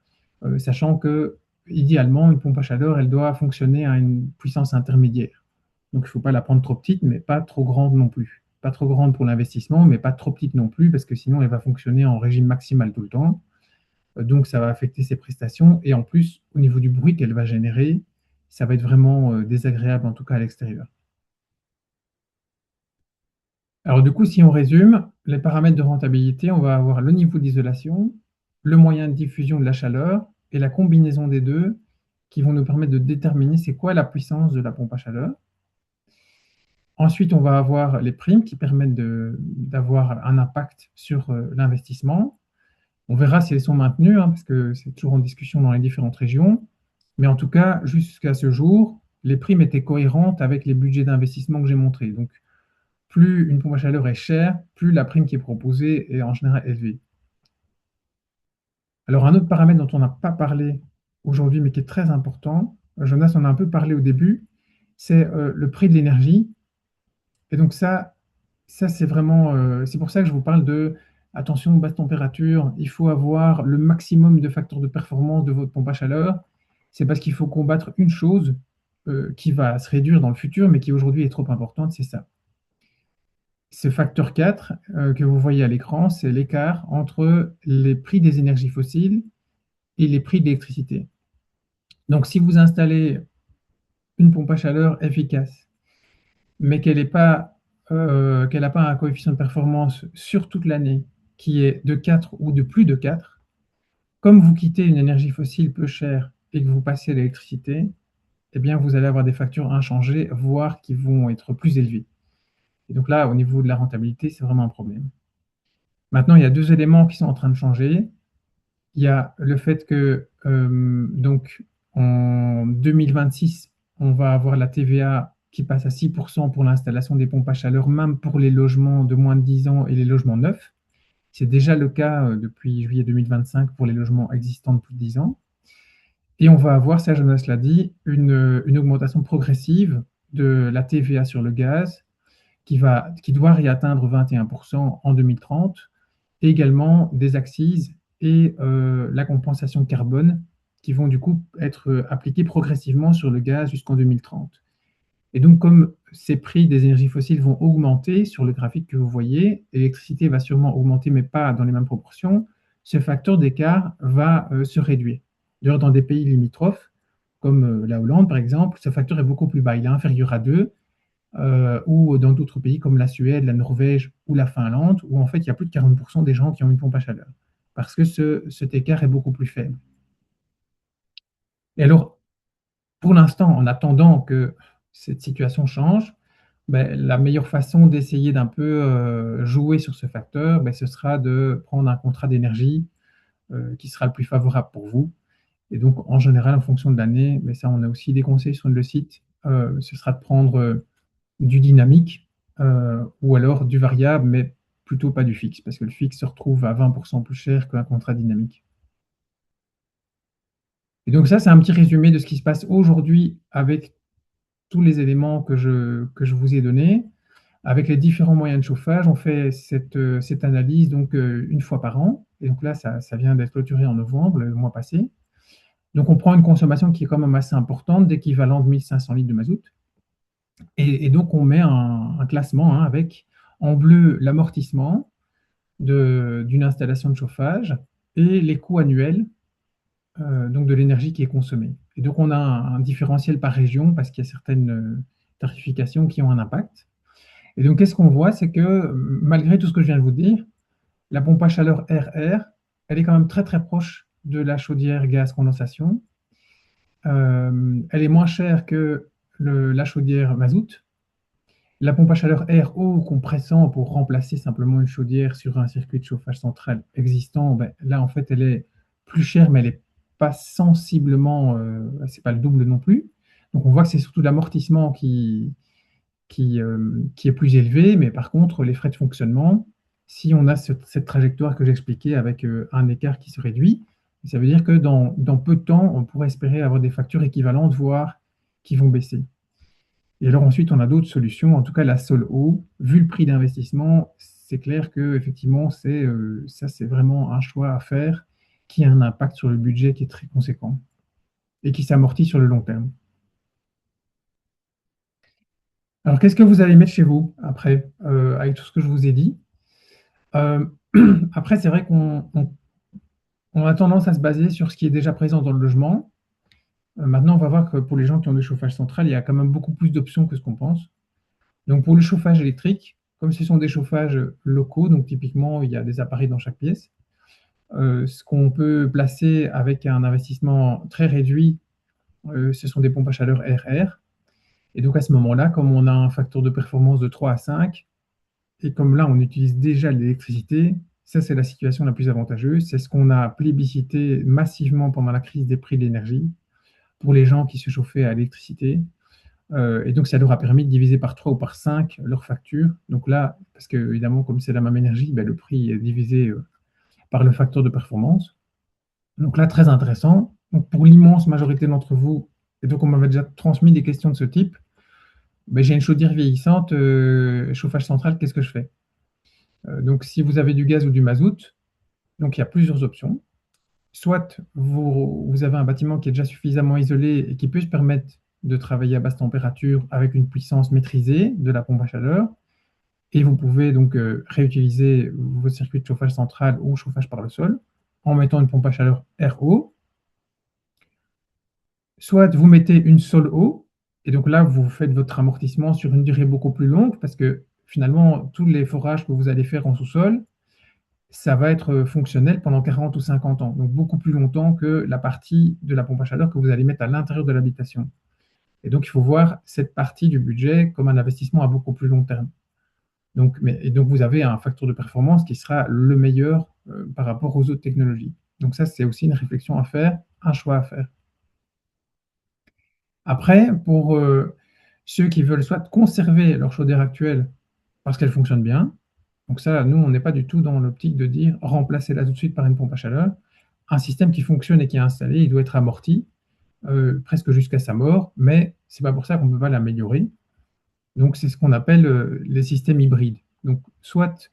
sachant que idéalement, une pompe à chaleur, elle doit fonctionner à une puissance intermédiaire. Donc il ne faut pas la prendre trop petite, mais pas trop grande non plus. Pas trop grande pour l'investissement, mais pas trop petite non plus, parce que sinon elle va fonctionner en régime maximal tout le temps. Donc ça va affecter ses prestations. Et en plus, au niveau du bruit qu'elle va générer, ça va être vraiment désagréable, en tout cas à l'extérieur. Alors du coup, si on résume, les paramètres de rentabilité, on va avoir le niveau d'isolation, le moyen de diffusion de la chaleur et la combinaison des deux qui vont nous permettre de déterminer c'est quoi la puissance de la pompe à chaleur. Ensuite, on va avoir les primes qui permettent d'avoir un impact sur l'investissement. On verra si elles sont maintenues, hein, parce que c'est toujours en discussion dans les différentes régions. Mais en tout cas, jusqu'à ce jour, les primes étaient cohérentes avec les budgets d'investissement que j'ai montrés. Donc, plus une pompe à chaleur est chère, plus la prime qui est proposée est en général élevée. Alors, un autre paramètre dont on n'a pas parlé aujourd'hui, mais qui est très important, Jonas en a un peu parlé au début, c'est le prix de l'énergie. Et donc ça c'est vraiment, c'est pour ça que je vous parle de attention, basse température, il faut avoir le maximum de facteurs de performance de votre pompe à chaleur. C'est parce qu'il faut combattre une chose qui va se réduire dans le futur, mais qui aujourd'hui est trop importante, c'est ça. Ce facteur 4 que vous voyez à l'écran, c'est l'écart entre les prix des énergies fossiles et les prix de l'électricité. Donc si vous installez une pompe à chaleur efficace, mais qu'elle n'a pas un coefficient de performance sur toute l'année qui est de 4 ou de plus de 4, comme vous quittez une énergie fossile peu chère et que vous passez à l'électricité, eh bien, vous allez avoir des factures inchangées, voire qui vont être plus élevées. Et donc là, au niveau de la rentabilité, c'est vraiment un problème. Maintenant, il y a deux éléments qui sont en train de changer. Il y a le fait que donc en 2026, on va avoir la TVA qui passe à 6% pour l'installation des pompes à chaleur, même pour les logements de moins de 10 ans et les logements neufs. C'est déjà le cas depuis juillet 2025 pour les logements existants de plus de 10 ans. Et on va avoir, ça Jonas l'a dit, une augmentation progressive de la TVA sur le gaz qui doit réatteindre 21% en 2030, et également des accises et la compensation carbone qui vont du coup être appliquées progressivement sur le gaz jusqu'en 2030. Et donc, comme ces prix des énergies fossiles vont augmenter sur le graphique que vous voyez, l'électricité va sûrement augmenter, mais pas dans les mêmes proportions, ce facteur d'écart va se réduire. D'ailleurs, dans des pays limitrophes, comme la Hollande par exemple, ce facteur est beaucoup plus bas, il est inférieur à 2, ou dans d'autres pays comme la Suède, la Norvège ou la Finlande, où en fait il y a plus de 40% des gens qui ont une pompe à chaleur, parce que cet écart est beaucoup plus faible. Et alors, pour l'instant, en attendant que cette situation change, ben, la meilleure façon d'essayer d'un peu jouer sur ce facteur, ben, ce sera de prendre un contrat d'énergie qui sera le plus favorable pour vous. Et donc, en général, en fonction de l'année, mais ça, on a aussi des conseils sur le site, ce sera de prendre du dynamique ou alors du variable, mais plutôt pas du fixe, parce que le fixe se retrouve à 20% plus cher qu'un contrat dynamique. Et donc ça, c'est un petit résumé de ce qui se passe aujourd'hui avec tous les éléments que je vous ai donnés. Avec les différents moyens de chauffage, on fait cette analyse donc une fois par an. Et donc là, ça vient d'être clôturé en novembre, le mois passé. Donc on prend une consommation qui est quand même assez importante, d'équivalent de 1500 litres de mazout. Et donc on met un classement hein, avec en bleu l'amortissement d'une installation de chauffage et les coûts annuels donc de l'énergie qui est consommée. Et donc on a un différentiel par région parce qu'il y a certaines tarifications qui ont un impact. Et donc qu'est-ce qu'on voit, c'est que malgré tout ce que je viens de vous dire, la pompe à chaleur RR, elle est quand même très très proche de la chaudière gaz condensation. Elle est moins chère que la chaudière mazout. La pompe à chaleur RO compressant pour remplacer simplement une chaudière sur un circuit de chauffage central existant, ben, là en fait elle est plus chère, mais elle n'est pas sensiblement, c'est pas le double non plus. Donc on voit que c'est surtout l'amortissement qui est plus élevé, mais par contre les frais de fonctionnement, si on a cette trajectoire que j'expliquais avec un écart qui se réduit, ça veut dire que dans peu de temps, on pourrait espérer avoir des factures équivalentes, voire qui vont baisser. Et alors ensuite, on a d'autres solutions. En tout cas, la Sol-Eau, vu le prix d'investissement, c'est clair que effectivement, ça, c'est vraiment un choix à faire qui a un impact sur le budget qui est très conséquent et qui s'amortit sur le long terme. Alors, qu'est-ce que vous allez mettre chez vous après, avec tout ce que je vous ai dit? Après, c'est vrai qu'on a tendance à se baser sur ce qui est déjà présent dans le logement. Maintenant, on va voir que pour les gens qui ont des chauffages central, il y a quand même beaucoup plus d'options que ce qu'on pense. Donc pour le chauffage électrique, comme ce sont des chauffages locaux, donc typiquement il y a des appareils dans chaque pièce, ce qu'on peut placer avec un investissement très réduit, ce sont des pompes à chaleur RR. Et donc à ce moment-là, comme on a un facteur de performance de 3 à 5, et comme là on utilise déjà l'électricité, ça c'est la situation la plus avantageuse. C'est ce qu'on a plébiscité massivement pendant la crise des prix de l'énergie pour les gens qui se chauffaient à l'électricité. Et donc ça leur a permis de diviser par 3 ou par 5 leur facture. Donc là, parce que évidemment, comme c'est la même énergie, ben, le prix est divisé par le facteur de performance. Donc là, très intéressant. Donc pour l'immense majorité d'entre vous, et donc on m'avait déjà transmis des questions de ce type, ben, j'ai une chaudière vieillissante, chauffage central, qu'est-ce que je fais? Donc si vous avez du gaz ou du mazout, donc il y a plusieurs options. Soit vous avez un bâtiment qui est déjà suffisamment isolé et qui peut se permettre de travailler à basse température avec une puissance maîtrisée de la pompe à chaleur, et vous pouvez donc réutiliser vos circuits de chauffage central ou chauffage par le sol en mettant une pompe à chaleur RO. Soit vous mettez une sol eau, et donc là, vous faites votre amortissement sur une durée beaucoup plus longue, parce que finalement, tous les forages que vous allez faire en sous-sol, ça va être fonctionnel pendant 40 ou 50 ans, donc beaucoup plus longtemps que la partie de la pompe à chaleur que vous allez mettre à l'intérieur de l'habitation. Et donc, il faut voir cette partie du budget comme un investissement à beaucoup plus long terme. Donc, et donc, vous avez un facteur de performance qui sera le meilleur par rapport aux autres technologies. Donc ça, c'est aussi une réflexion à faire, un choix à faire. Après, pour ceux qui veulent soit conserver leur chaudière actuelle parce qu'elle fonctionne bien, donc ça, nous, on n'est pas du tout dans l'optique de dire remplacez-la tout de suite par une pompe à chaleur. Un système qui fonctionne et qui est installé, il doit être amorti presque jusqu'à sa mort, mais c'est pas pour ça qu'on ne peut pas l'améliorer. Donc c'est ce qu'on appelle les systèmes hybrides. Donc soit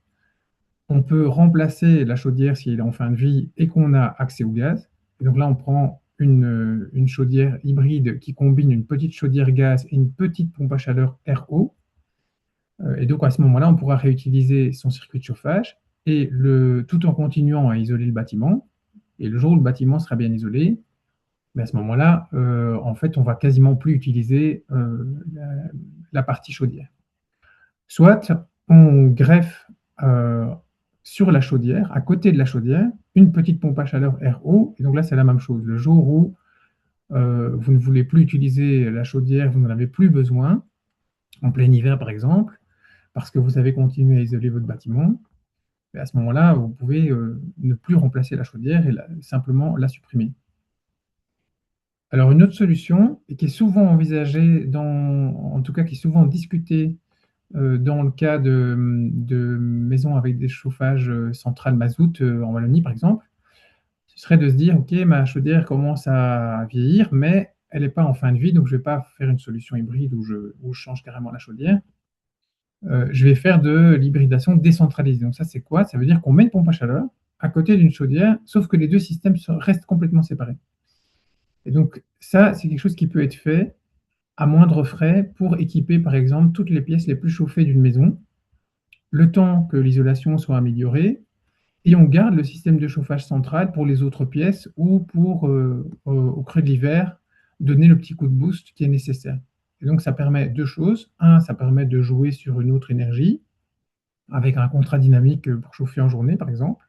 on peut remplacer la chaudière si elle est en fin de vie et qu'on a accès au gaz. Et donc là, on prend une chaudière hybride qui combine une petite chaudière gaz et une petite pompe à chaleur RO. Et donc à ce moment-là, on pourra réutiliser son circuit de chauffage et tout en continuant à isoler le bâtiment. Et le jour où le bâtiment sera bien isolé, mais à ce moment-là, en fait, on va quasiment plus utiliser la partie chaudière. Soit on greffe sur la chaudière, à côté de la chaudière, une petite pompe à chaleur RO. Et donc là, c'est la même chose. Le jour où vous ne voulez plus utiliser la chaudière, vous n'en avez plus besoin, en plein hiver par exemple, parce que vous avez continué à isoler votre bâtiment, et à ce moment-là, vous pouvez ne plus remplacer la chaudière et simplement la supprimer. Alors une autre solution, et qui est souvent envisagée, en tout cas qui est souvent discutée dans le cas de maisons avec des chauffages centrales mazout en Wallonie par exemple, ce serait de se dire, OK, ma chaudière commence à vieillir, mais elle n'est pas en fin de vie, donc je ne vais pas faire une solution hybride où je change carrément la chaudière. Je vais faire de l'hybridation décentralisée. Donc ça, c'est quoi? Ça veut dire qu'on met une pompe à chaleur à côté d'une chaudière, sauf que les deux systèmes restent complètement séparés. Et donc ça, c'est quelque chose qui peut être fait à moindre frais pour équiper, par exemple, toutes les pièces les plus chauffées d'une maison, le temps que l'isolation soit améliorée, et on garde le système de chauffage central pour les autres pièces ou pour, au creux de l'hiver, donner le petit coup de boost qui est nécessaire. Et donc ça permet deux choses. Un, ça permet de jouer sur une autre énergie, avec un contrat dynamique pour chauffer en journée, par exemple.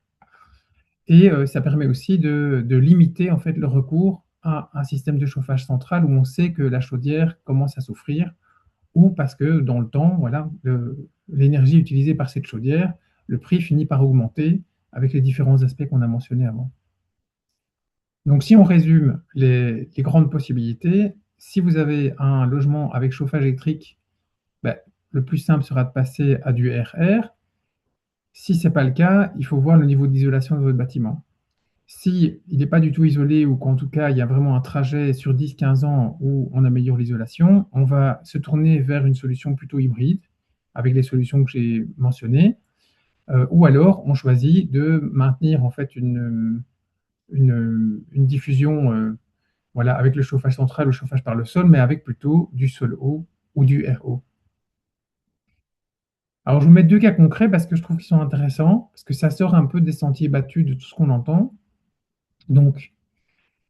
Et ça permet aussi de limiter en fait, le recours à un système de chauffage central où on sait que la chaudière commence à souffrir, ou parce que dans le temps, voilà, l'énergie utilisée par cette chaudière, le prix finit par augmenter avec les différents aspects qu'on a mentionnés avant. Donc si on résume les grandes possibilités, si vous avez un logement avec chauffage électrique, ben, le plus simple sera de passer à du RR. Si ce n'est pas le cas, il faut voir le niveau d'isolation de votre bâtiment. Si il n'est pas du tout isolé ou qu'en tout cas il y a vraiment un trajet sur 10-15 ans où on améliore l'isolation, on va se tourner vers une solution plutôt hybride avec les solutions que j'ai mentionnées, ou alors on choisit de maintenir en fait une diffusion voilà, avec le chauffage central ou le chauffage par le sol, mais avec plutôt du sol eau ou du RO. Alors je vous mets deux cas concrets parce que je trouve qu'ils sont intéressants, parce que ça sort un peu des sentiers battus de tout ce qu'on entend. Donc,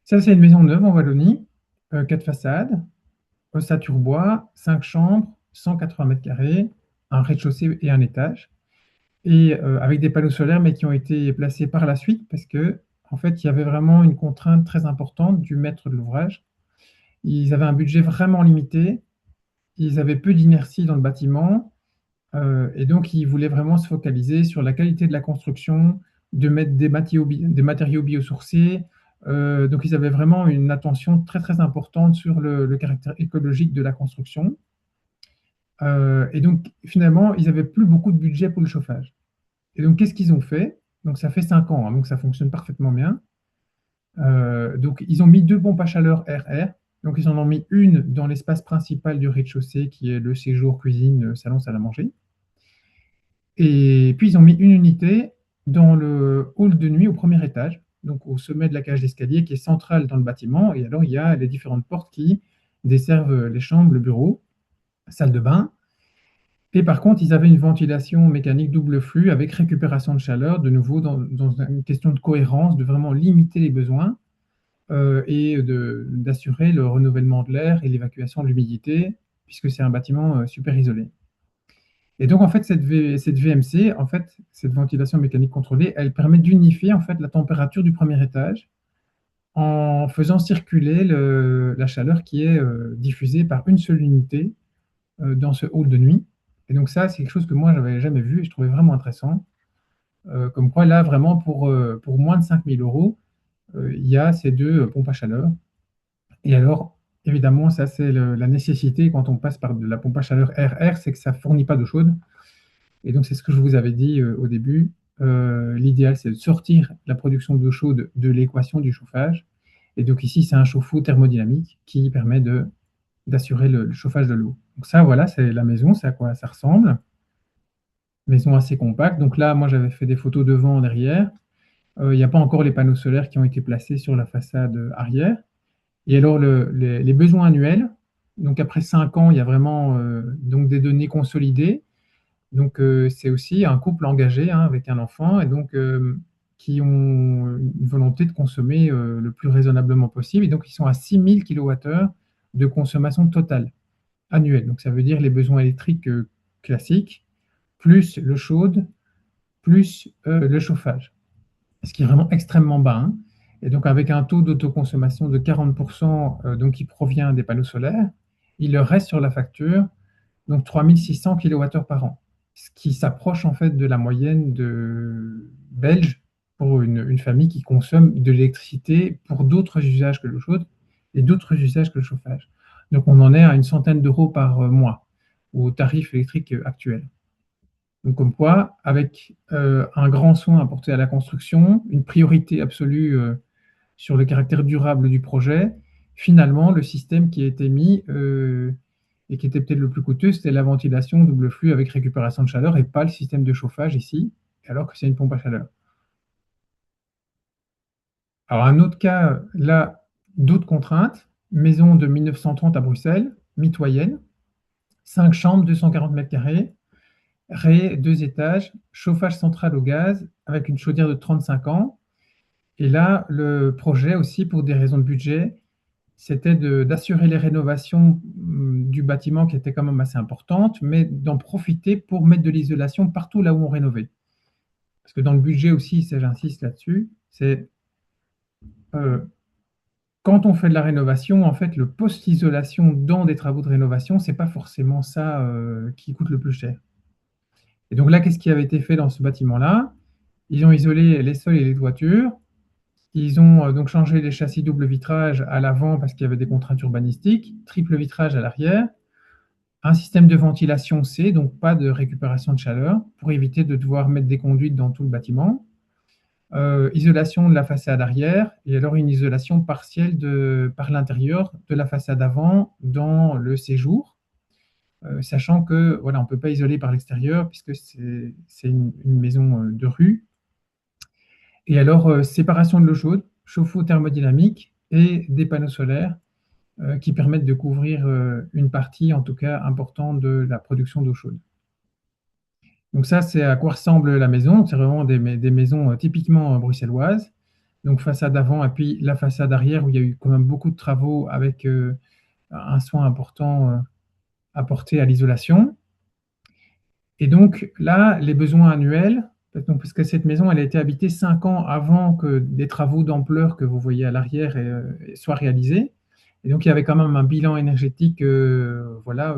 ça, c'est une maison neuve en Wallonie, 4 façades, ossature bois, 5 chambres, 180 mètres carrés, un rez-de-chaussée et un étage, et avec des panneaux solaires, mais qui ont été placés par la suite parce que, en fait, il y avait vraiment une contrainte très importante du maître de l'ouvrage. Ils avaient un budget vraiment limité, ils avaient peu d'inertie dans le bâtiment, et donc ils voulaient vraiment se focaliser sur la qualité de la construction, de mettre des matériaux biosourcés. Donc ils avaient vraiment une attention très très importante sur le caractère écologique de la construction. Et donc finalement, ils n'avaient plus beaucoup de budget pour le chauffage. Et donc qu'est-ce qu'ils ont fait? Donc ça fait 5 ans, hein, donc ça fonctionne parfaitement bien. Donc, ils ont mis 2 pompes à chaleur RR. Donc, ils en ont mis une dans l'espace principal du rez-de-chaussée, qui est le séjour, cuisine, salon, salle à manger. Et puis, ils ont mis une unité dans le hall de nuit au premier étage, donc au sommet de la cage d'escalier, qui est centrale dans le bâtiment. Et alors, il y a les différentes portes qui desservent les chambres, le bureau, salle de bain. Et par contre, ils avaient une ventilation mécanique double flux avec récupération de chaleur, de nouveau dans une question de cohérence, de vraiment limiter les besoins et d'assurer le renouvellement de l'air et l'évacuation de l'humidité, puisque c'est un bâtiment super isolé. Et donc, en fait, cette VMC, en fait, cette ventilation mécanique contrôlée, elle permet d'unifier en fait la température du premier étage en faisant circuler la chaleur qui est diffusée par une seule unité dans ce hall de nuit. Et donc ça, c'est quelque chose que moi, je n'avais jamais vu et je trouvais vraiment intéressant. Comme quoi, là, vraiment, pour moins de 5 000 euros, il y a ces 2 pompes à chaleur. Et alors, évidemment, ça, c'est la nécessité quand on passe par de la pompe à chaleur RR, c'est que ça ne fournit pas d'eau chaude. Et donc, c'est ce que je vous avais dit au début. L'idéal, c'est de sortir la production d'eau chaude de l'équation du chauffage. Et donc, ici, c'est un chauffe-eau thermodynamique qui permet d'assurer le chauffage de l'eau. Donc, ça, voilà, c'est la maison, c'est à quoi ça ressemble. Maison assez compacte. Donc là, moi, j'avais fait des photos devant, derrière. Il n'y a pas encore les panneaux solaires qui ont été placés sur la façade arrière. Et alors, les besoins annuels, donc après 5 ans, il y a vraiment donc des données consolidées. Donc, c'est aussi un couple engagé hein, avec un enfant et donc qui ont une volonté de consommer le plus raisonnablement possible. Et donc, ils sont à 6000 kWh de consommation totale annuelle. Donc, ça veut dire les besoins électriques classiques, plus l'eau chaude, plus le chauffage, ce qui est vraiment extrêmement bas, hein. Et donc, avec un taux d'autoconsommation de 40%, donc qui provient des panneaux solaires, il leur reste sur la facture donc 3600 kWh par an, ce qui s'approche en fait de la moyenne belge pour une famille qui consomme de l'électricité pour d'autres usages que l'eau chaude et d'autres usages que le chauffage. Donc, on en est à une centaine d'euros par mois au tarif électrique actuel. Donc, comme quoi, avec un grand soin apporté à la construction, une priorité absolue sur le caractère durable du projet, finalement, le système qui a été mis et qui était peut-être le plus coûteux, c'était la ventilation double flux avec récupération de chaleur et pas le système de chauffage ici, alors que c'est une pompe à chaleur. Alors, un autre cas, là, d'autres contraintes, maison de 1930 à Bruxelles, mitoyenne, 5 chambres, 240 mètres carrés, rez, 2 étages, chauffage central au gaz avec une chaudière de 35 ans. Et là, le projet aussi, pour des raisons de budget, c'était d'assurer les rénovations du bâtiment qui étaient quand même assez importantes, mais d'en profiter pour mettre de l'isolation partout là où on rénovait. Parce que dans le budget aussi, ça, j'insiste là-dessus, c'est quand on fait de la rénovation, en fait, le post-isolation dans des travaux de rénovation, c'est pas forcément ça qui coûte le plus cher. Et donc là, qu'est-ce qui avait été fait dans ce bâtiment-là? Ils ont isolé les sols et les toitures. Ils ont donc changé les châssis double vitrage à l'avant parce qu'il y avait des contraintes urbanistiques, triple vitrage à l'arrière, un système de ventilation C, donc pas de récupération de chaleur, pour éviter de devoir mettre des conduites dans tout le bâtiment. Isolation de la façade arrière et alors une isolation partielle par l'intérieur de la façade avant dans le séjour, sachant que voilà, on ne peut pas isoler par l'extérieur puisque c'est une maison de rue. Et alors, séparation de l'eau chaude, chauffe-eau thermodynamique et des panneaux solaires qui permettent de couvrir une partie, en tout cas importante, de la production d'eau chaude. Donc ça, c'est à quoi ressemble la maison. C'est vraiment des maisons typiquement bruxelloises. Donc façade avant et puis la façade arrière où il y a eu quand même beaucoup de travaux avec un soin important apporté à l'isolation. Et donc là, les besoins annuels, donc, parce que cette maison, elle a été habitée 5 ans avant que des travaux d'ampleur que vous voyez à l'arrière soient réalisés. Et donc, il y avait quand même un bilan énergétique voilà,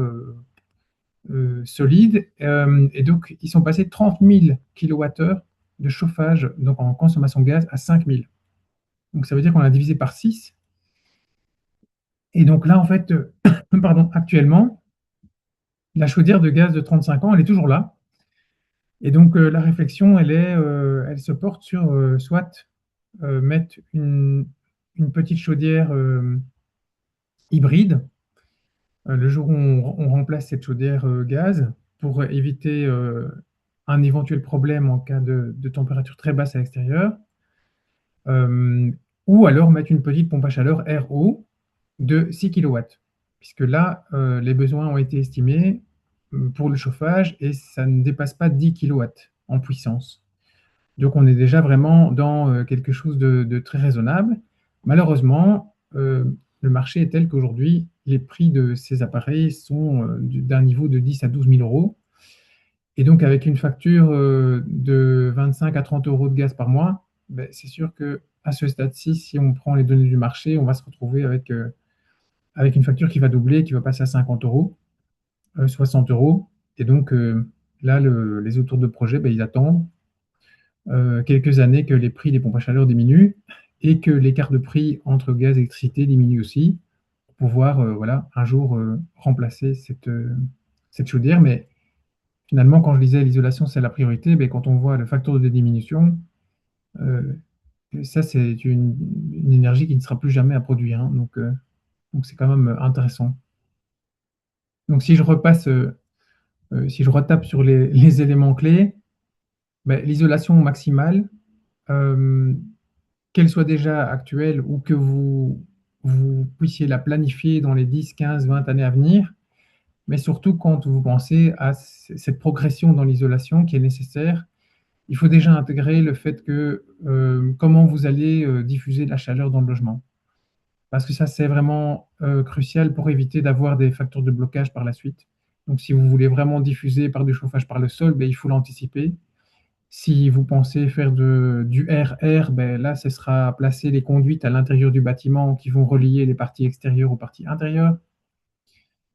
solide. Et donc, ils sont passés de 30 000 kWh de chauffage donc en consommation de gaz à 5 000. Donc, ça veut dire qu'on a divisé par 6. Et donc là, en fait, pardon, actuellement, la chaudière de gaz de 35 ans, elle est toujours là. Et donc, la réflexion, elle se porte sur soit mettre une petite chaudière hybride le jour où on remplace cette chaudière gaz pour éviter un éventuel problème en cas de température très basse à l'extérieur, euh, ou alors mettre une petite pompe à chaleur RO de 6 kW, puisque là, les besoins ont été estimés pour le chauffage et ça ne dépasse pas 10 kW en puissance. Donc on est déjà vraiment dans quelque chose de très raisonnable. Malheureusement, le marché est tel qu'aujourd'hui, les prix de ces appareils sont d'un niveau de 10 à 12 000 euros. Et donc avec une facture de 25 à 30 euros de gaz par mois, ben, c'est sûr que à ce stade-ci, si on prend les données du marché, on va se retrouver avec une facture qui va doubler, qui va passer à 50 euros, 60 euros. Et donc là, les autours de projet, ben, ils attendent quelques années que les prix des pompes à chaleur diminuent et que l'écart de prix entre gaz et électricité diminue aussi pour pouvoir voilà, un jour remplacer cette chaudière. Mais finalement, quand je disais l'isolation, c'est la priorité, mais quand on voit le facteur de diminution, euh, ça, c'est une énergie qui ne sera plus jamais à produire, hein. Donc c'est quand même intéressant. Donc si je repasse, si je retape sur les éléments clés, ben, l'isolation maximale, euh, qu'elle soit déjà actuelle ou que vous puissiez la planifier dans les 10, 15, 20 années à venir, mais surtout quand vous pensez à cette progression dans l'isolation qui est nécessaire, il faut déjà intégrer le fait que comment vous allez diffuser la chaleur dans le logement. Parce que ça, c'est vraiment crucial pour éviter d'avoir des facteurs de blocage par la suite. Donc, si vous voulez vraiment diffuser par du chauffage par le sol, ben, il faut l'anticiper. Si vous pensez faire du RR, ben là, ce sera placer les conduites à l'intérieur du bâtiment qui vont relier les parties extérieures aux parties intérieures.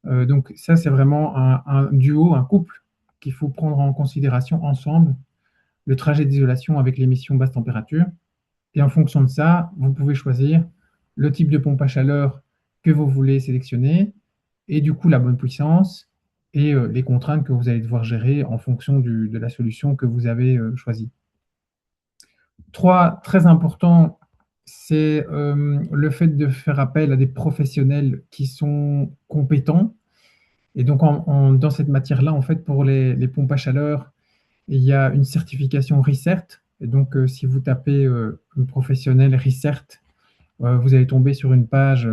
Donc ça, c'est vraiment un duo, un couple qu'il faut prendre en considération ensemble, le trajet d'isolation avec l'émission basse température. Et en fonction de ça, vous pouvez choisir le type de pompe à chaleur que vous voulez sélectionner et du coup la bonne puissance et les contraintes que vous allez devoir gérer en fonction de la solution que vous avez choisie. Trois, très important, c'est le fait de faire appel à des professionnels qui sont compétents. Et donc, dans cette matière-là, en fait, pour les pompes à chaleur, il y a une certification RICERT. Et donc, si vous tapez un professionnel RICERT, vous allez tomber sur une page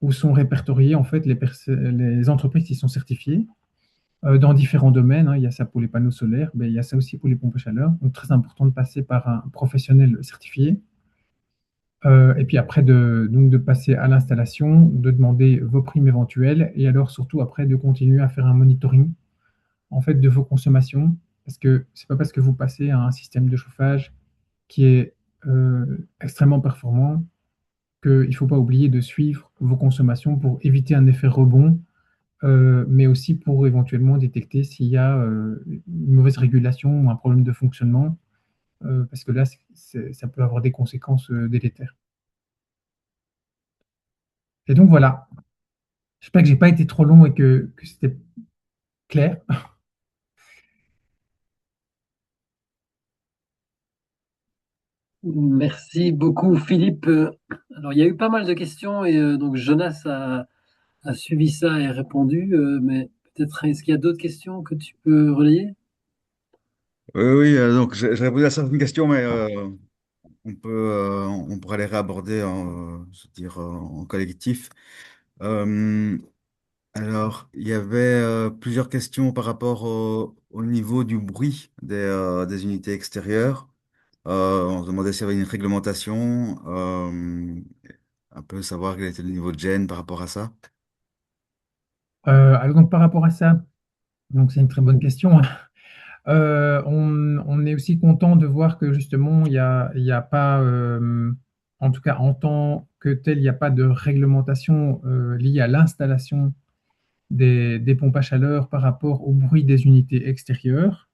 où sont répertoriées en fait les entreprises qui sont certifiées dans différents domaines, hein. Il y a ça pour les panneaux solaires, mais il y a ça aussi pour les pompes à chaleur. Donc, très important de passer par un professionnel certifié. Et puis après, donc de passer à l'installation, de demander vos primes éventuelles, et alors surtout après de continuer à faire un monitoring en fait, de vos consommations, parce que c'est pas parce que vous passez à un système de chauffage qui est extrêmement performant qu'il ne faut pas oublier de suivre vos consommations pour éviter un effet rebond, mais aussi pour éventuellement détecter s'il y a une mauvaise régulation ou un problème de fonctionnement, parce que là, ça peut avoir des conséquences délétères. Et donc voilà, j'espère que j'ai pas été trop long et que c'était clair. Merci beaucoup, Philippe. Alors, il y a eu pas mal de questions et donc Jonas a suivi ça et répondu, mais peut-être est-ce qu'il y a d'autres questions que tu peux relayer? Oui, oui, donc j'ai répondu à certaines questions, mais on pourra les réaborder je veux dire, en collectif. Euh, alors, il y avait plusieurs questions par rapport au niveau du bruit des unités extérieures. On se demandait s'il y avait une réglementation, un peu savoir quel était le niveau de gêne par rapport à ça. Alors donc par rapport à ça, donc c'est une très bonne question, hein. On est aussi content de voir que justement il y a pas en tout cas en tant que tel, il n'y a pas de réglementation liée à l'installation des pompes à chaleur par rapport au bruit des unités extérieures,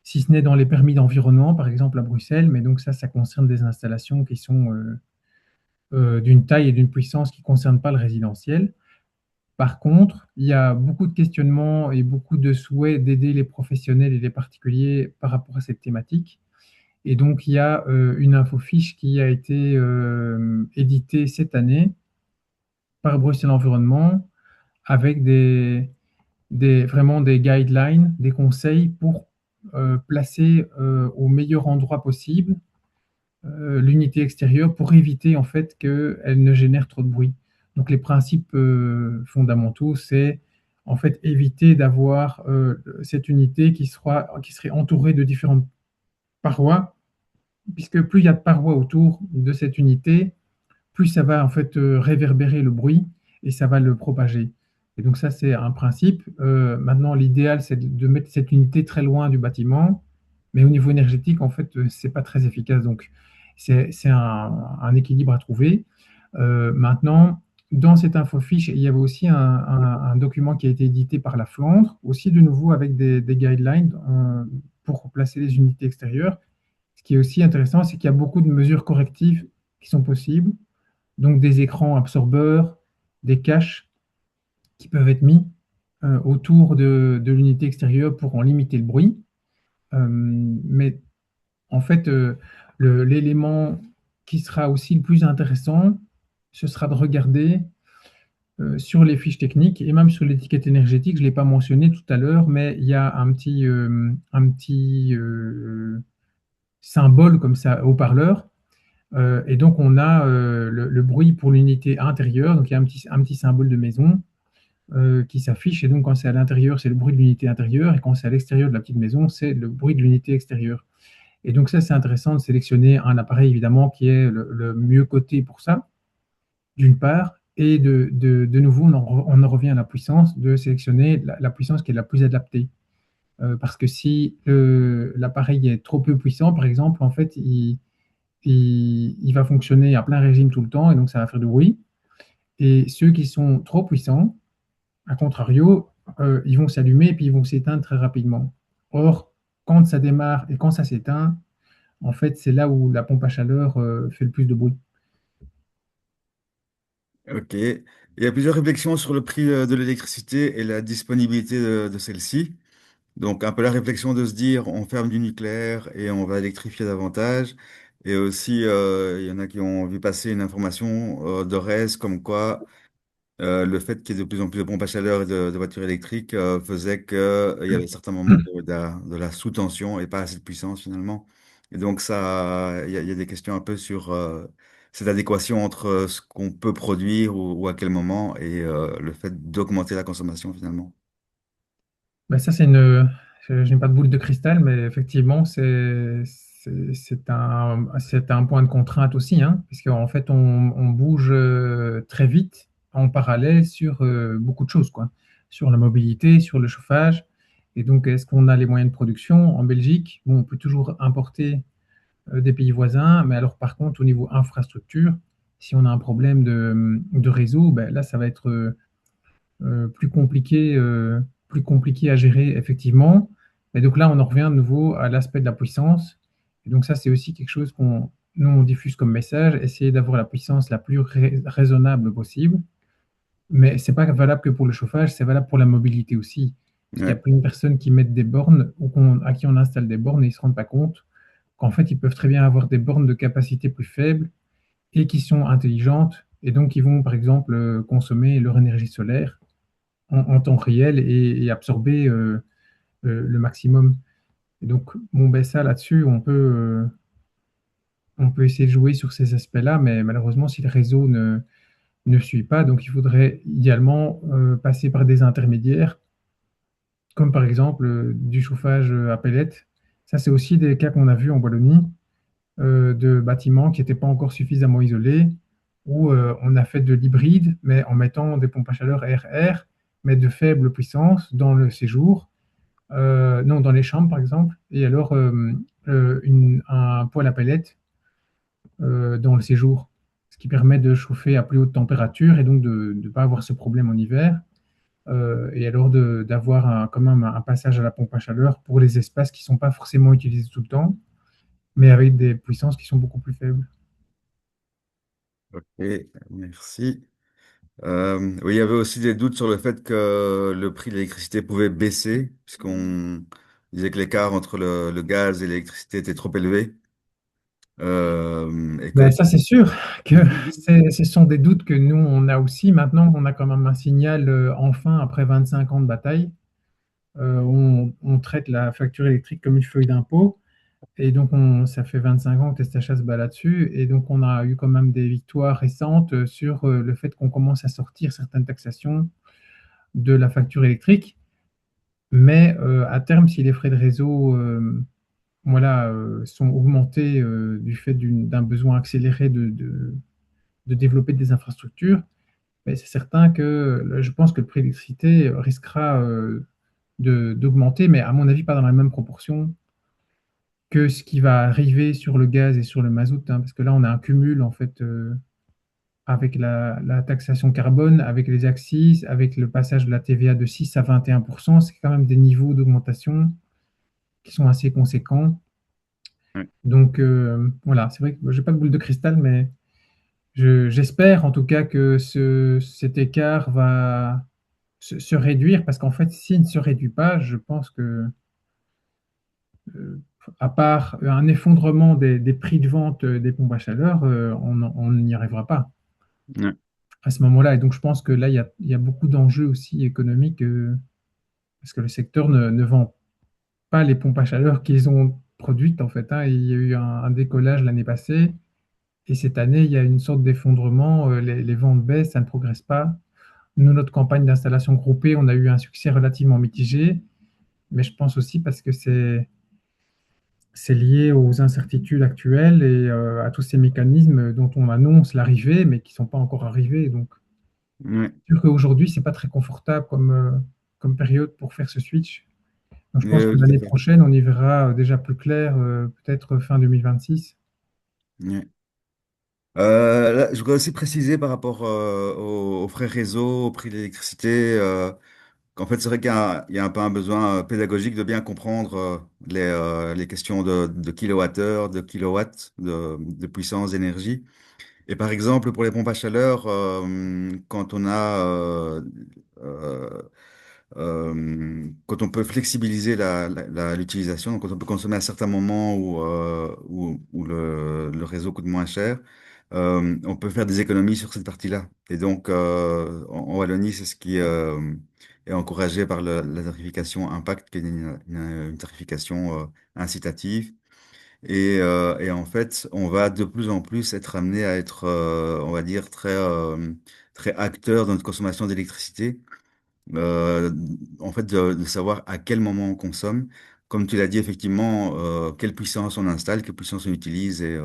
si ce n'est dans les permis d'environnement, par exemple à Bruxelles, mais donc ça concerne des installations qui sont d'une taille et d'une puissance qui ne concernent pas le résidentiel. Par contre, il y a beaucoup de questionnements et beaucoup de souhaits d'aider les professionnels et les particuliers par rapport à cette thématique. Et donc, il y a une infofiche qui a été éditée cette année par Bruxelles Environnement avec vraiment des guidelines, des conseils pour placer au meilleur endroit possible l'unité extérieure pour éviter en fait qu'elle ne génère trop de bruit. Donc les principes fondamentaux, c'est en fait éviter d'avoir cette unité qui serait entourée de différentes parois, puisque plus il y a de parois autour de cette unité, plus ça va en fait réverbérer le bruit et ça va le propager. Et donc ça, c'est un principe. Maintenant, l'idéal, c'est de mettre cette unité très loin du bâtiment, mais au niveau énergétique, en fait, c'est pas très efficace. Donc c'est un équilibre à trouver. Maintenant, dans cette infofiche, il y avait aussi un document qui a été édité par la Flandre, aussi de nouveau avec des guidelines pour placer les unités extérieures. Ce qui est aussi intéressant, c'est qu'il y a beaucoup de mesures correctives qui sont possibles, donc des écrans absorbeurs, des caches qui peuvent être mis autour de l'unité extérieure pour en limiter le bruit. Mais en fait, l'élément qui sera aussi le plus intéressant, ce sera de regarder sur les fiches techniques et même sur l'étiquette énergétique. Je ne l'ai pas mentionné tout à l'heure, mais il y a un petit symbole comme ça, haut-parleur. Et donc, on a le bruit pour l'unité intérieure. Donc, il y a un petit symbole de maison qui s'affiche. Et donc, quand c'est à l'intérieur, c'est le bruit de l'unité intérieure. Et quand c'est à l'extérieur de la petite maison, c'est le bruit de l'unité extérieure. Et donc, ça, c'est intéressant de sélectionner un appareil, évidemment, qui est le mieux coté pour ça, d'une part. Et de nouveau, on en revient à la puissance, de sélectionner la puissance qui est la plus adaptée. Parce que si l'appareil est trop peu puissant, par exemple, en fait, il va fonctionner à plein régime tout le temps, et donc ça va faire du bruit. Et ceux qui sont trop puissants, à contrario, ils vont s'allumer et puis ils vont s'éteindre très rapidement. Or, quand ça démarre et quand ça s'éteint, en fait, c'est là où la pompe à chaleur fait le plus de bruit. Ok. Il y a plusieurs réflexions sur le prix de l'électricité et la disponibilité de celle-ci. Donc, un peu la réflexion de se dire, on ferme du nucléaire et on va électrifier davantage. Et aussi, il y en a qui ont vu passer une information d'Ores comme quoi le fait qu'il y ait de plus en plus de pompes à chaleur et de voitures électriques faisait qu'il y avait certains moments de la sous-tension et pas assez de puissance finalement. Et donc ça, il y a des questions un peu sur cette adéquation entre ce qu'on peut produire ou à quel moment et le fait d'augmenter la consommation finalement. Ben ça, je n'ai pas de boule de cristal, mais effectivement, c'est un point de contrainte aussi, hein, parce qu'en fait, on bouge très vite en parallèle sur beaucoup de choses, quoi, sur la mobilité, sur le chauffage. Et donc, est-ce qu'on a les moyens de production en Belgique? Bon, on peut toujours importer des pays voisins, mais alors par contre, au niveau infrastructure, si on a un problème de réseau, ben là, ça va être plus compliqué à gérer, effectivement. Et donc là, on en revient de nouveau à l'aspect de la puissance. Et donc ça, c'est aussi quelque chose nous, on diffuse comme message, essayer d'avoir la puissance la plus raisonnable possible. Mais c'est pas valable que pour le chauffage, c'est valable pour la mobilité aussi. Parce qu'il y a Ouais, plein de personnes qui mettent des bornes ou à qui on installe des bornes et ils ne se rendent pas compte qu'en fait, ils peuvent très bien avoir des bornes de capacité plus faible et qui sont intelligentes. Et donc, ils vont, par exemple, consommer leur énergie solaire en temps réel et absorber le maximum. Et donc, bon, ben ça, là-dessus, on peut essayer de jouer sur ces aspects-là, mais malheureusement, si le réseau ne suit pas, donc il faudrait idéalement passer par des intermédiaires, comme par exemple du chauffage à pellets. Ça, c'est aussi des cas qu'on a vus en Wallonie, de bâtiments qui n'étaient pas encore suffisamment isolés, où on a fait de l'hybride, mais en mettant des pompes à chaleur RR, mais de faible puissance dans le séjour, non, dans les chambres par exemple, et alors un poêle à pellets dans le séjour. qui permet de chauffer à plus haute température et donc de ne pas avoir ce problème en hiver. Et alors d'avoir quand même un passage à la pompe à chaleur pour les espaces qui ne sont pas forcément utilisés tout le temps, mais avec des puissances qui sont beaucoup plus faibles. Ok, merci. Oui, il y avait aussi des doutes sur le fait que le prix de l'électricité pouvait baisser, puisqu'on disait que l'écart entre le gaz et l'électricité était trop élevé. Et Ben, que... ça, c'est sûr que ce sont des doutes que nous, on a aussi. Maintenant, on a quand même un signal, enfin, après 25 ans de bataille. On traite la facture électrique comme une feuille d'impôt. Et donc, ça fait 25 ans que Testacha se bat là-dessus. Et donc, on a eu quand même des victoires récentes sur le fait qu'on commence à sortir certaines taxations de la facture électrique. Mais à terme, si les frais de réseau voilà, sont augmentés du fait d'un besoin accéléré de développer des infrastructures, mais c'est certain que je pense que le prix de l'électricité risquera d'augmenter, mais à mon avis, pas dans la même proportion que ce qui va arriver sur le gaz et sur le mazout, hein, parce que là, on a un cumul en fait avec la taxation carbone, avec les axes, avec le passage de la TVA de 6 à 21%, c'est quand même des niveaux d'augmentation qui sont assez conséquents. Ouais. Donc voilà, c'est vrai que je n'ai pas de boule de cristal, mais j'espère en tout cas que cet écart va se réduire, parce qu'en fait, s'il ne se réduit pas, je pense que, euh, à part un effondrement des prix de vente des pompes à chaleur, on n'y arrivera pas Ouais. à ce moment-là. Et donc, je pense que là, il y a beaucoup d'enjeux aussi économiques, parce que le secteur ne vend pas les pompes à chaleur qu'ils ont produites, en fait, hein. Il y a eu un décollage l'année passée, et cette année, il y a une sorte d'effondrement. Les ventes baissent, ça ne progresse pas. Nous, notre campagne d'installation groupée, on a eu un succès relativement mitigé, mais je pense aussi parce que c'est lié aux incertitudes actuelles et à tous ces mécanismes dont on annonce l'arrivée, mais qui ne sont pas encore arrivés. Donc, Ouais. c'est sûr qu'aujourd'hui, c'est pas très confortable comme période pour faire ce switch. Donc, je pense que Oui, tout à l'année fait. prochaine, on y verra déjà plus clair, peut-être fin 2026. Ouais. Là, je voudrais aussi préciser par rapport aux frais réseau, au prix de l'électricité, qu'en fait, c'est vrai qu'il y a un peu un besoin pédagogique de bien comprendre les questions de kilowattheure, de kilowatts, de puissance d'énergie. Et par exemple, pour les pompes à chaleur, quand on a euh, quand on peut flexibiliser l'utilisation, donc quand on peut consommer à certains moments où le réseau coûte moins cher, on peut faire des économies sur cette partie-là. Et donc, en Wallonie, c'est ce qui est encouragé par la tarification Impact, qui est une tarification incitative. Et en fait, on va de plus en plus être amené à être, on va dire, très acteur dans notre consommation d'électricité, euh, en fait, de savoir à quel moment on consomme. Comme tu l'as dit, effectivement, quelle puissance on installe, quelle puissance on utilise, et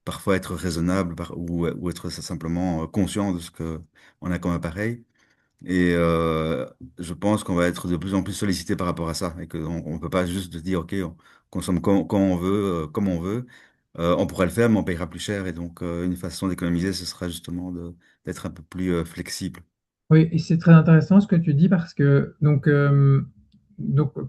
parfois être raisonnable ou être simplement conscient de ce que on a comme appareil. Et je pense qu'on va être de plus en plus sollicité par rapport à ça, et qu'on ne peut pas juste dire, OK, on consomme quand on veut, comme on veut. On pourra le faire, mais on payera plus cher. Et donc, une façon d'économiser, ce sera justement d'être un peu plus flexible. Oui, et c'est très intéressant ce que tu dis parce que donc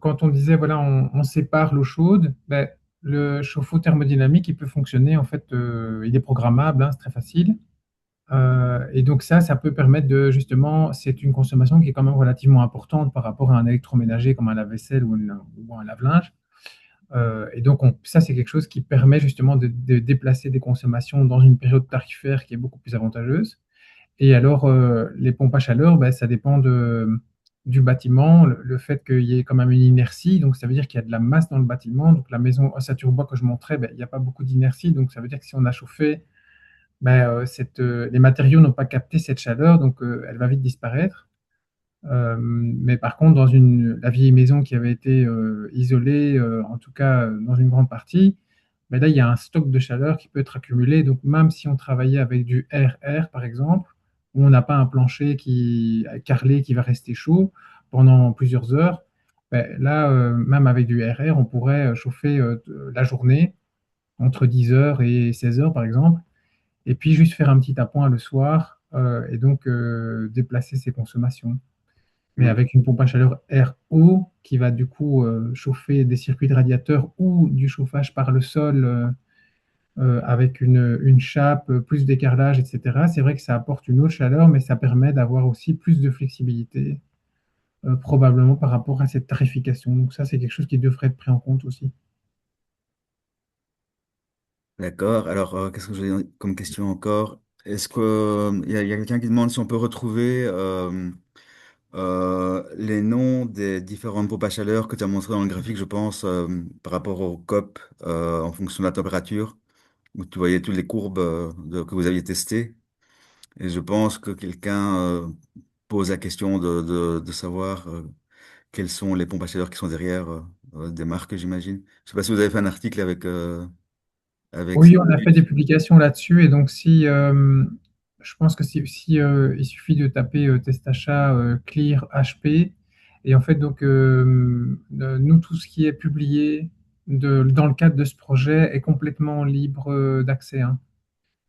quand on disait voilà on sépare l'eau chaude, ben, le chauffe-eau thermodynamique il peut fonctionner en fait, il est programmable, hein, c'est très facile. Et donc ça peut permettre de justement, c'est une consommation qui est quand même relativement importante par rapport à un électroménager comme un lave-vaisselle ou un lave-linge. Et donc ça c'est quelque chose qui permet justement de déplacer des consommations dans une période tarifaire qui est beaucoup plus avantageuse. Et alors, les pompes à chaleur, ben, ça dépend du bâtiment, le fait qu'il y ait quand même une inertie, donc ça veut dire qu'il y a de la masse dans le bâtiment. Donc la maison Ossature-Bois que je montrais, ben, il n'y a pas beaucoup d'inertie, donc ça veut dire que si on a chauffé, ben, les matériaux n'ont pas capté cette chaleur, donc elle va vite disparaître. Mais par contre, la vieille maison qui avait été isolée, en tout cas dans une grande partie, ben là, il y a un stock de chaleur qui peut être accumulé. Donc, même si on travaillait avec du RR, par exemple, où on n'a pas un plancher carrelé qui va rester chaud pendant plusieurs heures, ben là, même avec du RR, on pourrait chauffer la journée entre 10 heures et 16 heures, par exemple. et puis juste faire un petit appoint le soir et donc déplacer ses consommations. Mais Mm. avec une pompe à chaleur air-eau qui va du coup chauffer des circuits de radiateurs ou du chauffage par le sol avec une chape, plus d'écarlage, etc. C'est vrai que ça apporte une autre chaleur, mais ça permet d'avoir aussi plus de flexibilité, probablement par rapport à cette tarification. Donc ça, c'est quelque chose qui devrait être pris en compte aussi. D'accord. Alors, qu'est-ce que j'ai comme question encore? Est-ce que il y a quelqu'un qui demande si on peut retrouver les noms des différentes pompes à chaleur que tu as montré dans le graphique, je pense, par rapport au COP, en fonction de la température, où tu voyais toutes les courbes que vous aviez testées. Et je pense que quelqu'un pose la question de savoir quelles sont les pompes à chaleur qui sont derrière des marques, j'imagine. Je sais pas si vous avez fait un article avec Oui, cette on a fait étude. des publications là-dessus, et donc si, je pense que il suffit de taper test achat Clear HP, et en fait donc nous tout ce qui est publié dans le cadre de ce projet est complètement libre d'accès, hein.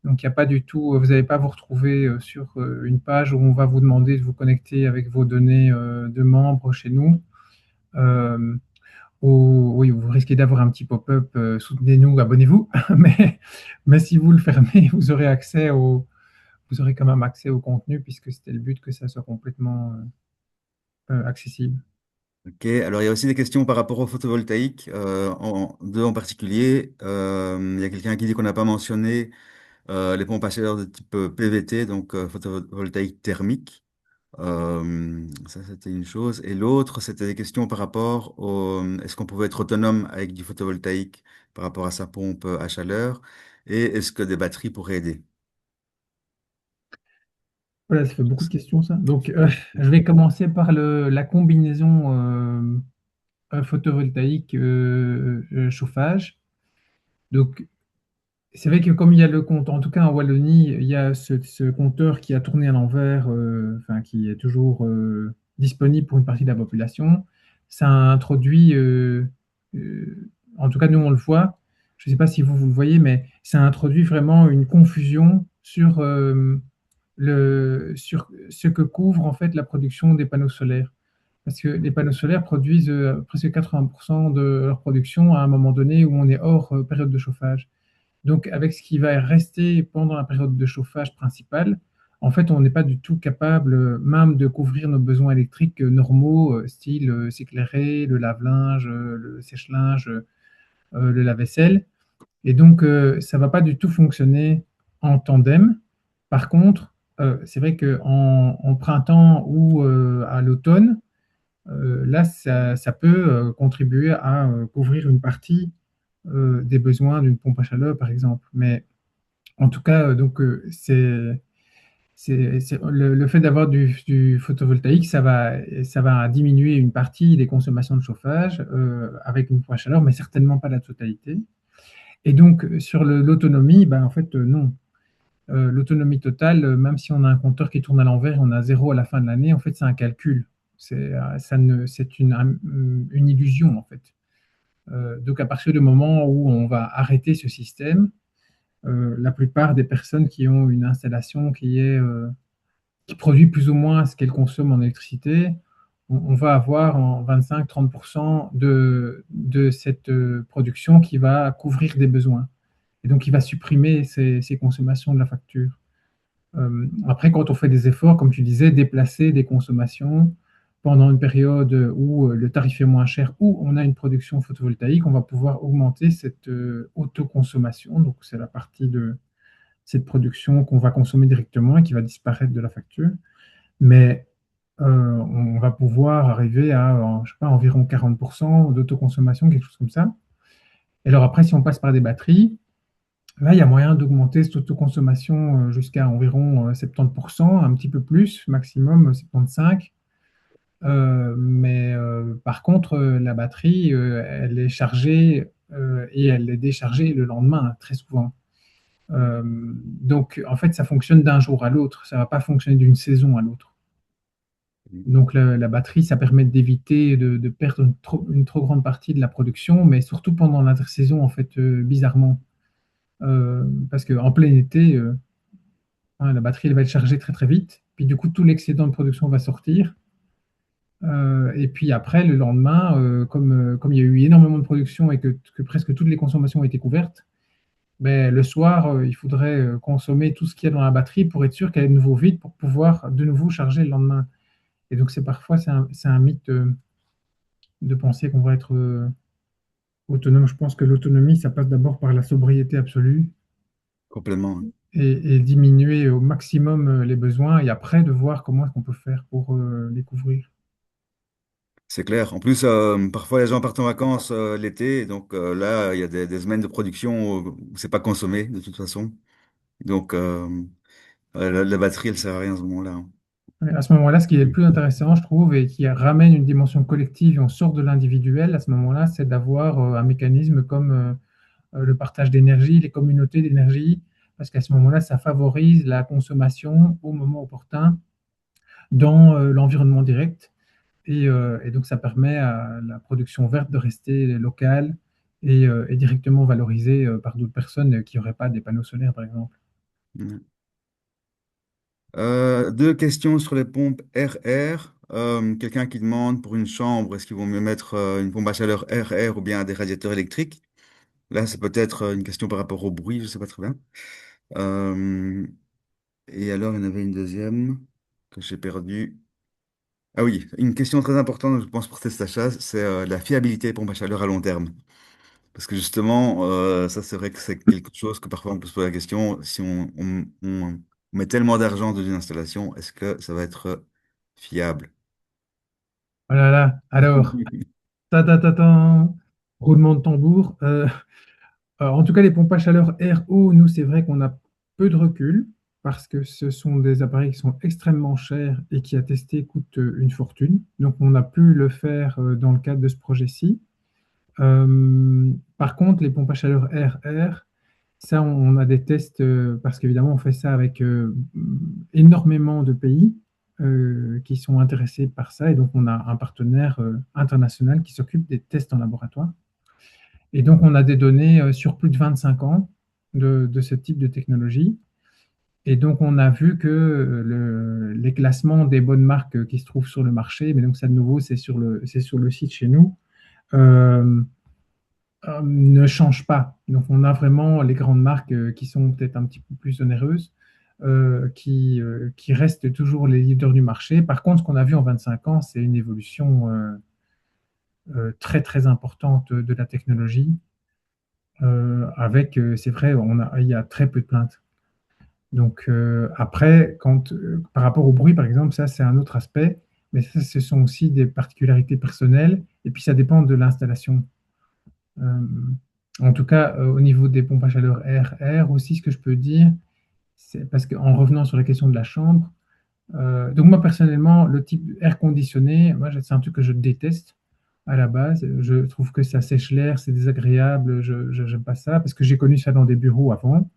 Donc il n'y a pas du tout, vous n'allez pas vous retrouver sur une page où on va vous demander de vous connecter avec vos données de membres chez nous. Euh, oui, vous risquez d'avoir un petit pop-up, soutenez-nous, abonnez-vous, mais si vous le fermez, vous aurez quand même accès au contenu puisque c'était le but que ça soit complètement accessible. Ok, alors il y a aussi des questions par rapport au photovoltaïque, deux en particulier. Il y a quelqu'un qui dit qu'on n'a pas mentionné les pompes à chaleur de type PVT, donc photovoltaïque thermique. Ça, c'était une chose. Et l'autre, c'était des questions par rapport au, est-ce qu'on pouvait être autonome avec du photovoltaïque par rapport à sa pompe à chaleur, et est-ce que des batteries pourraient aider? Voilà, ça fait beaucoup de questions ça. Donc Ouais. je vais commencer par la combinaison photovoltaïque chauffage. Donc c'est vrai que comme il y a le compte, en tout cas en Wallonie, il y a ce compteur qui a tourné à l'envers, enfin qui est toujours disponible pour une partie de la population. Ça a introduit, en tout cas nous on le voit, je ne sais pas si vous le voyez, mais ça a introduit vraiment une confusion sur ce que couvre en fait la production des panneaux solaires. Parce que les panneaux solaires produisent presque 80% de leur production à un moment donné où on est hors période de chauffage. Donc, avec ce qui va rester pendant la période de chauffage principale, en fait, on n'est pas du tout capable même de couvrir nos besoins électriques normaux, style s'éclairer, le lave-linge, le sèche-linge, le lave-vaisselle. Et donc, ça ne va pas du tout fonctionner en tandem. Par contre, c'est vrai qu'en printemps ou à l'automne, là, ça peut contribuer à couvrir une partie des besoins d'une pompe à chaleur, par exemple. Mais en tout cas, donc, le fait d'avoir du photovoltaïque, ça va diminuer une partie des consommations de chauffage avec une pompe à chaleur, mais certainement pas la totalité. Et donc, sur l'autonomie, ben, en fait, non. L'autonomie totale, même si on a un compteur qui tourne à l'envers, on a zéro à la fin de l'année, en fait, c'est un calcul. C'est une illusion, en fait. Donc, à partir du moment où on va arrêter ce système, la plupart des personnes qui ont une installation qui produit plus ou moins ce qu'elle consomme en électricité, on va avoir en 25-30% de cette production qui va couvrir des besoins. Et donc, il va supprimer ces consommations de la facture. Après, quand on fait des efforts, comme tu disais, déplacer des consommations pendant une période où le tarif est moins cher, où on a une production photovoltaïque, on va pouvoir augmenter cette autoconsommation. Donc, c'est la partie de cette production qu'on va consommer directement et qui va disparaître de la facture. Mais on va pouvoir arriver à, je sais pas, environ 40% d'autoconsommation, quelque chose comme ça. Et alors après, si on passe par des batteries, là, il y a moyen d'augmenter cette autoconsommation jusqu'à environ 70%, un petit peu plus, maximum 75. Mais par contre, la batterie, elle est chargée et elle est déchargée le lendemain, hein, très souvent. Donc, en fait, ça fonctionne d'un jour à l'autre. Ça ne va pas fonctionner d'une saison à l'autre. Donc, la batterie, ça permet d'éviter de perdre une trop grande partie de la production, mais surtout pendant l'intersaison, en fait, bizarrement. Parce qu'en plein été, hein. La batterie elle va être chargée très très vite. Puis du coup, tout l'excédent de production va sortir. Et puis après, le lendemain, comme il y a eu énormément de production et que presque toutes les consommations ont été couvertes, ben, le soir, il faudrait consommer tout ce qu'il y a dans la batterie pour être sûr qu'elle est de nouveau vide pour pouvoir de nouveau charger le lendemain. Et donc, c'est un mythe de penser qu'on va être autonome. Je pense que l'autonomie, ça passe d'abord par la sobriété absolue Complètement, hein. et diminuer au maximum les besoins et après de voir comment est-ce qu'on peut faire pour les couvrir. C'est clair. En plus, parfois les gens partent en vacances l'été, donc là, il y a des semaines de production où c'est pas consommé de toute façon. Donc, la batterie, elle sert à rien à ce moment-là, hein. Et à ce moment-là, ce qui est le plus intéressant, je trouve, et qui ramène une dimension collective et on sort de l'individuel, à ce moment-là, c'est d'avoir un mécanisme comme le partage d'énergie, les communautés d'énergie, parce qu'à ce moment-là, ça favorise la consommation au moment opportun dans l'environnement direct. Et donc, ça permet à la production verte de rester locale et directement valorisée par d'autres personnes qui n'auraient pas des panneaux solaires, par exemple. Ouais. Deux questions sur les pompes RR. Quelqu'un qui demande pour une chambre, est-ce qu'il vaut mieux mettre une pompe à chaleur RR ou bien des radiateurs électriques? Là, c'est peut-être une question par rapport au bruit, je sais pas très bien. Euh, et alors, il y en avait une deuxième que j'ai perdue. Ah oui, une question très importante, je pense, pour cet achat, c'est la fiabilité des pompes à chaleur à long terme. Parce que justement, ça, c'est vrai que c'est quelque chose que parfois on peut se poser la question, si on met tellement d'argent dans une installation, est-ce que ça va être fiable? Oh là là, alors, ta ta ta ta, roulement de tambour. En tout cas, les pompes à chaleur RO, nous, c'est vrai qu'on a peu de recul parce que ce sont des appareils qui sont extrêmement chers et qui, à tester, coûtent une fortune. Donc, on a pu le faire dans le cadre de ce projet-ci. Par contre, les pompes à chaleur RR, ça, on a des tests parce qu'évidemment, on fait ça avec énormément de pays qui sont intéressés par ça. Et donc, on a un partenaire international qui s'occupe des tests en laboratoire. Et donc, on a des données sur plus de 25 ans de ce type de technologie. Et donc, on a vu que les classements des bonnes marques qui se trouvent sur le marché, mais donc ça de nouveau, c'est sur le site chez nous, euh, ne changent pas. Donc, on a vraiment les grandes marques qui sont peut-être un petit peu plus onéreuses, qui restent toujours les leaders du marché. Par contre, ce qu'on a vu en 25 ans, c'est une évolution très, très importante de la technologie avec, c'est vrai, il y a très peu de plaintes. Donc après, par rapport au bruit, par exemple, ça c'est un autre aspect, mais ça, ce sont aussi des particularités personnelles, et puis ça dépend de l'installation. Euh, En tout cas, au niveau des pompes à chaleur air aussi, ce que je peux dire, c'est parce qu'en revenant sur la question de la chambre, donc moi personnellement, le type air conditionné, moi c'est un truc que je déteste à la base. Je trouve que ça sèche l'air, c'est désagréable, je n'aime pas ça, parce que j'ai connu ça dans des bureaux avant.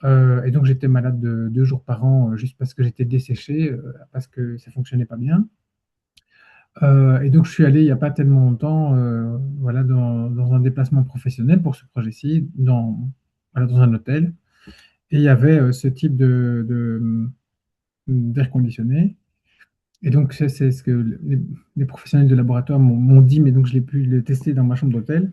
Et donc j'étais malade de 2 jours par an juste parce que j'étais desséché, parce que ça fonctionnait pas bien. Et donc je suis allé il n'y a pas tellement longtemps voilà, dans un déplacement professionnel pour ce projet-ci, voilà, dans un hôtel. Et il y avait ce type d'air conditionné. Et donc c'est ce que les professionnels de laboratoire m'ont dit, mais donc je l'ai pu le tester dans ma chambre d'hôtel.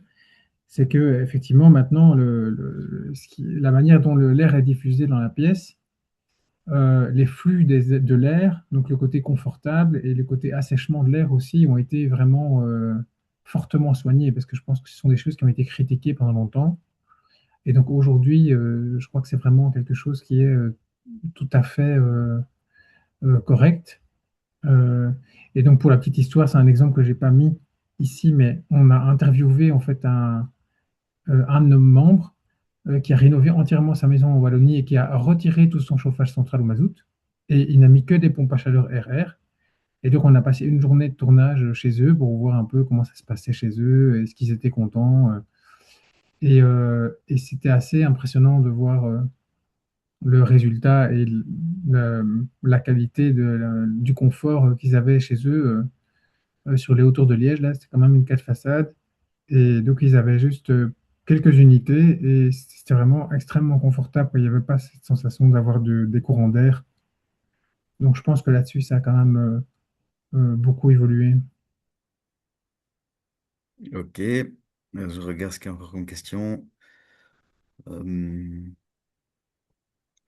C'est que effectivement maintenant la manière dont l'air est diffusé dans la pièce, les flux de l'air, donc le côté confortable et le côté assèchement de l'air aussi ont été vraiment fortement soignés parce que je pense que ce sont des choses qui ont été critiquées pendant longtemps. Et donc aujourd'hui, je crois que c'est vraiment quelque chose qui est tout à fait correct. Euh, et donc pour la petite histoire, c'est un exemple que j'ai pas mis ici, mais on a interviewé en fait un de nos membres qui a rénové entièrement sa maison en Wallonie et qui a retiré tout son chauffage central au mazout. Et il n'a mis que des pompes à chaleur RR. Et donc, on a passé une journée de tournage chez eux pour voir un peu comment ça se passait chez eux, est-ce qu'ils étaient contents. Et c'était assez impressionnant de voir le résultat et la qualité du confort qu'ils avaient chez eux sur les hauteurs de Liège. Là, c'était quand même une 4 façades. Et donc, ils avaient juste quelques unités et c'était vraiment extrêmement confortable. Il n'y avait pas cette sensation d'avoir des courants d'air. Donc je pense que là-dessus, ça a quand même beaucoup évolué. Ok. Je regarde ce qu'il y a encore comme question. Euh,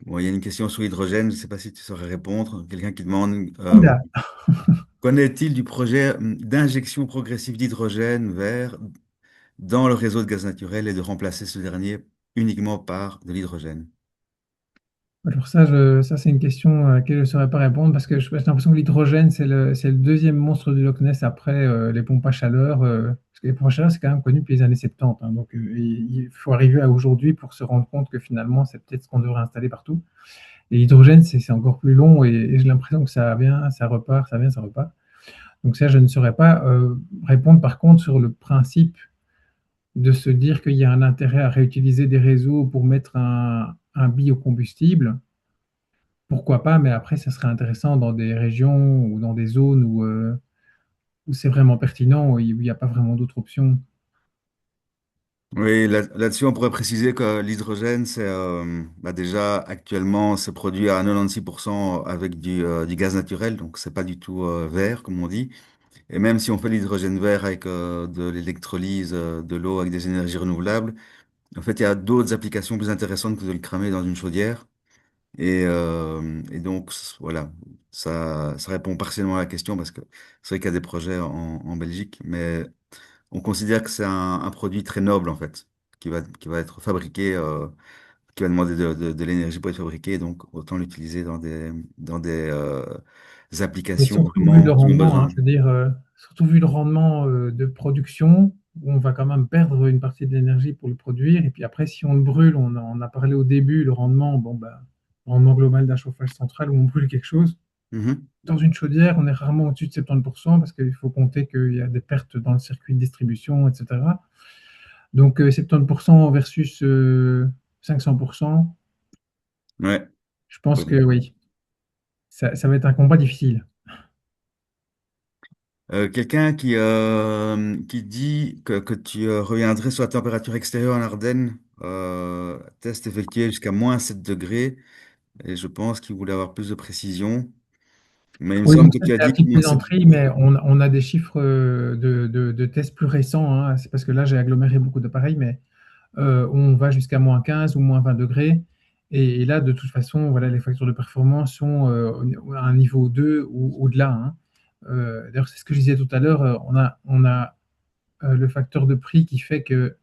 bon, il y a une question sur l'hydrogène. Je ne sais pas si tu saurais répondre. Quelqu'un qui demande Oula, qu'en est-il du projet d'injection progressive d'hydrogène vert dans le réseau de gaz naturel et de remplacer ce dernier uniquement par de l'hydrogène? alors ça, ça c'est une question à laquelle je ne saurais pas répondre parce que j'ai l'impression que l'hydrogène, c'est le deuxième monstre du Loch Ness après les pompes à chaleur. Parce que les pompes à chaleur, c'est quand même connu depuis les années 70, hein. Donc il faut arriver à aujourd'hui pour se rendre compte que finalement, c'est peut-être ce qu'on devrait installer partout. Et l'hydrogène, c'est encore plus long et j'ai l'impression que ça vient, ça repart, ça vient, ça repart. Donc ça, je ne saurais pas répondre par contre sur le principe de se dire qu'il y a un intérêt à réutiliser des réseaux pour mettre un biocombustible. Pourquoi pas, mais après, ça serait intéressant dans des régions ou dans des zones où c'est vraiment pertinent, où il n'y a pas vraiment d'autres options. Oui, là-dessus, on pourrait préciser que l'hydrogène, c'est déjà actuellement, c'est produit à 96% avec du gaz naturel, donc c'est pas du tout vert, comme on dit. Et même si on fait l'hydrogène vert avec de l'électrolyse de l'eau avec des énergies renouvelables, en fait, il y a d'autres applications plus intéressantes que de le cramer dans une chaudière. Et donc, voilà, ça répond partiellement à la question parce que c'est vrai qu'il y a des projets en Belgique, mais on considère que c'est un produit très noble, en fait, qui va être fabriqué, qui va demander de l'énergie pour être fabriqué, donc autant l'utiliser dans des Et applications surtout vu le vraiment qui ont rendement, hein, besoin. je veux dire, surtout vu le rendement de production, où on va quand même perdre une partie de l'énergie pour le produire. Et puis après, si on le brûle, on a parlé au début, le rendement, bon, bah, le rendement global d'un chauffage central où on brûle quelque chose. Mhm. Dans une chaudière, on est rarement au-dessus de 70% parce qu'il faut compter qu'il y a des pertes dans le circuit de distribution, etc. Donc 70% versus 500%, Ouais. je pense que oui, ça va être un combat difficile. Quelqu'un qui dit que tu reviendrais sur la température extérieure en Ardennes, test effectué jusqu'à moins 7 degrés, et je pense qu'il voulait avoir plus de précision. Mais il me Oui, semble donc que ça, tu as c'est la dit que petite moins 7 plaisanterie, mais on a des chiffres de tests plus récents, hein. C'est parce que là, j'ai aggloméré beaucoup d'appareils, mais on va jusqu'à moins 15 ou moins 20 degrés. Et là, de toute façon, voilà, les facteurs de performance sont à un niveau 2 ou au-delà, hein. D'ailleurs, c'est ce que je disais tout à l'heure, on a le facteur de prix qui fait que,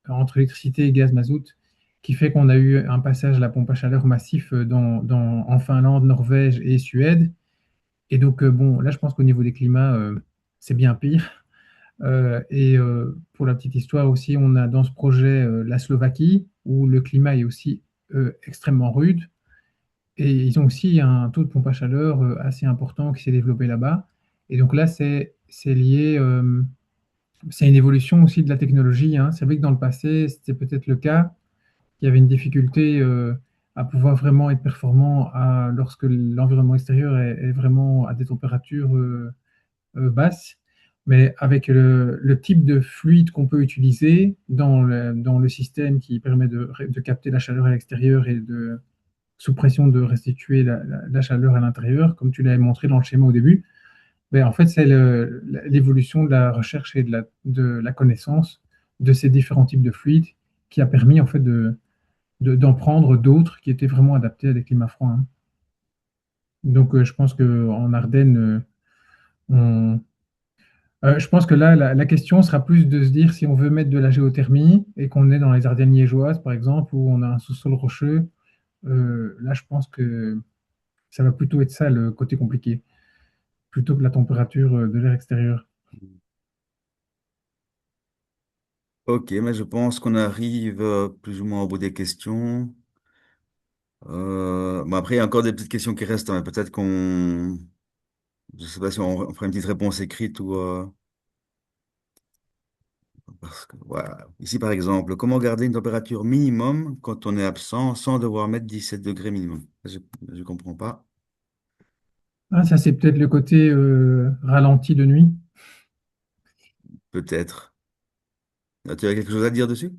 entre électricité et gaz mazout, qui fait qu'on a eu un passage à la pompe à chaleur massif en Finlande, Norvège et Suède. Et donc, bon, là, je pense qu'au niveau des climats, c'est bien pire. Pour la petite histoire aussi, on a dans ce projet la Slovaquie, où le climat est aussi extrêmement rude. Et ils ont aussi un taux de pompe à chaleur assez important qui s'est développé là-bas. Et donc là, c'est lié, c'est une évolution aussi de la technologie, hein. C'est vrai que dans le passé, c'était peut-être le cas, qu'il y avait une difficulté à pouvoir vraiment être performant lorsque l'environnement extérieur est vraiment à des températures basses. Mais avec le type de fluide qu'on peut utiliser dans le système qui permet de capter la chaleur à l'extérieur et sous pression de restituer la chaleur à l'intérieur, comme tu l'avais montré dans le schéma au début, ben, en fait, c'est l'évolution de la recherche et de la connaissance de ces différents types de fluides qui a permis en fait d'en prendre d'autres qui étaient vraiment adaptés à des climats froids, hein. Donc, je pense qu'en Ardennes, je pense que là, la question sera plus de se dire si on veut mettre de la géothermie et qu'on est dans les Ardennes liégeoises, par exemple, où on a un sous-sol rocheux. Là, je pense que ça va plutôt être ça le côté compliqué, plutôt que la température de l'air extérieur. Ok, mais je pense qu'on arrive plus ou moins au bout des questions. Bon, après, il y a encore des petites questions qui restent, hein, mais peut-être je sais pas si on fera une petite réponse écrite ou parce que, voilà. Ici, par exemple, comment garder une température minimum quand on est absent sans devoir mettre 17 degrés minimum? Je comprends pas. Ah, ça, c'est peut-être le côté ralenti de nuit. Peut-être. Tu as quelque chose à dire dessus?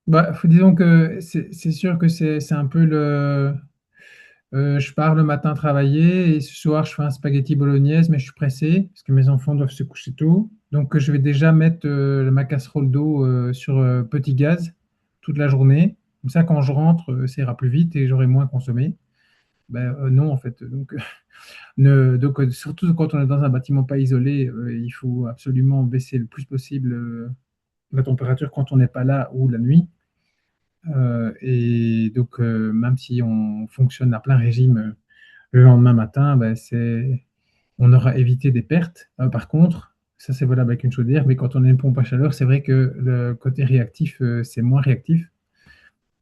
Bah, disons que c'est sûr que c'est un peu le. Je pars le matin travailler et ce soir je fais un spaghetti bolognaise, mais je suis pressé parce que mes enfants doivent se coucher tôt. Donc je vais déjà mettre ma casserole d'eau sur petit gaz toute la journée. Comme ça, quand je rentre, ça ira plus vite et j'aurai moins consommé. Ben, non, en fait. Donc, surtout quand on est dans un bâtiment pas isolé, il faut absolument baisser le plus possible la température quand on n'est pas là ou la nuit. Et donc, même si on fonctionne à plein régime le lendemain matin, ben, on aura évité des pertes. Par contre, ça c'est valable avec une chaudière, mais quand on a une pompe à chaleur, c'est vrai que le côté réactif, c'est moins réactif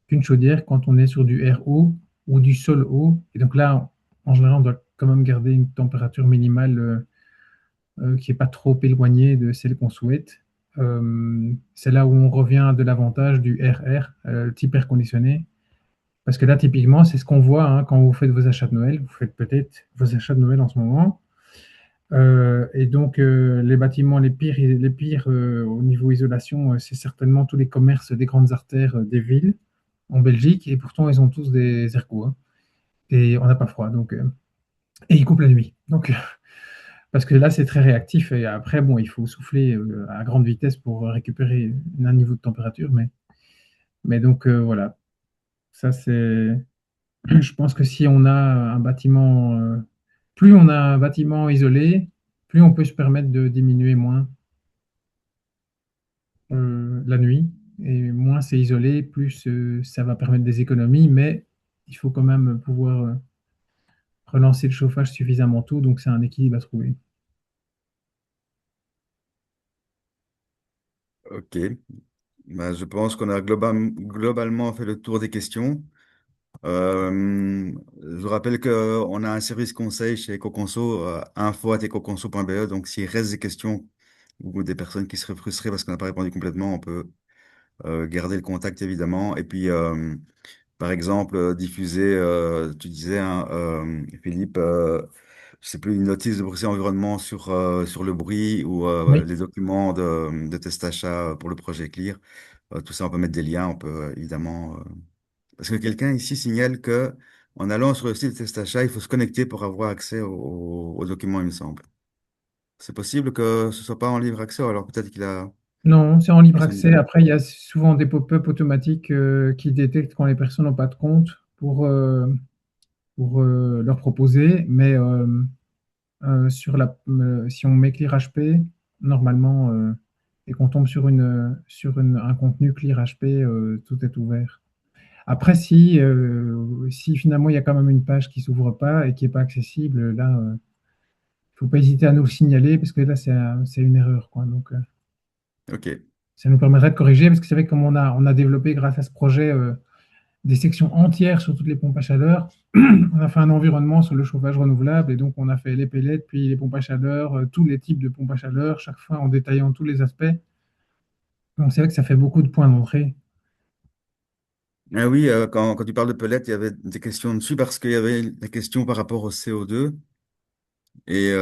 qu'une chaudière quand on est sur du air haut ou du sol haut. Et donc là, en général, on doit quand même garder une température minimale qui n'est pas trop éloignée de celle qu'on souhaite. C'est là où on revient de l'avantage du RR, le type air conditionné. Parce que là, typiquement, c'est ce qu'on voit hein, quand vous faites vos achats de Noël. Vous faites peut-être vos achats de Noël en ce moment. Et donc, les bâtiments les pires au niveau isolation, c'est certainement tous les commerces des grandes artères des villes en Belgique. Et pourtant, ils ont tous des aircos, hein. Et on n'a pas froid. Donc, et ils coupent la nuit. Donc, parce que là, c'est très réactif. Et après, bon, il faut souffler à grande vitesse pour récupérer un niveau de température. Mais donc, voilà. Ça, c'est. Je pense que si on a un bâtiment, plus on a un bâtiment isolé, plus on peut se permettre de diminuer moins la nuit. Et moins c'est isolé, plus ça va permettre des économies, mais il faut quand même pouvoir relancer le chauffage suffisamment tôt, donc c'est un équilibre à trouver. Ok. Ben, je pense qu'on a globalement fait le tour des questions. Je vous rappelle qu'on a un service conseil chez Ecoconso, info@ecoconso.be. Donc, s'il reste des questions ou des personnes qui seraient frustrées parce qu'on n'a pas répondu complètement, on peut garder le contact évidemment. Et puis, par exemple, diffuser, tu disais, hein, Philippe, je sais plus, une notice de Bruxelles Environnement sur le bruit ou Oui. les documents de test achat pour le projet Clear. Tout ça, on peut mettre des liens, on peut évidemment. Parce que quelqu'un ici signale que en allant sur le site de test achat, il faut se connecter pour avoir accès aux documents, il me semble. C'est possible que ce soit pas en libre accès, ou alors peut-être qu'il a. Non, c'est en libre C'est une accès. idée. Après, il y a souvent des pop-up automatiques qui détectent quand les personnes n'ont pas de compte pour leur proposer, mais si on met Clear HP, normalement, et qu'on tombe sur un contenu Clear HP, tout est ouvert. Après, si finalement il y a quand même une page qui s'ouvre pas et qui n'est pas accessible, là, il ne faut pas hésiter à nous le signaler parce que là, c'est une erreur, quoi. Donc, Ok. ça nous permettrait de corriger parce que c'est vrai que comme on a développé grâce à ce projet des sections entières sur toutes les pompes à chaleur. On a fait un environnement sur le chauffage renouvelable et donc on a fait les pellets, puis les pompes à chaleur, tous les types de pompes à chaleur, chaque fois en détaillant tous les aspects. Donc c'est vrai que ça fait beaucoup de points d'entrée. Ah oui, quand tu parles de pellets, il y avait des questions dessus parce qu'il y avait des questions par rapport au CO2 et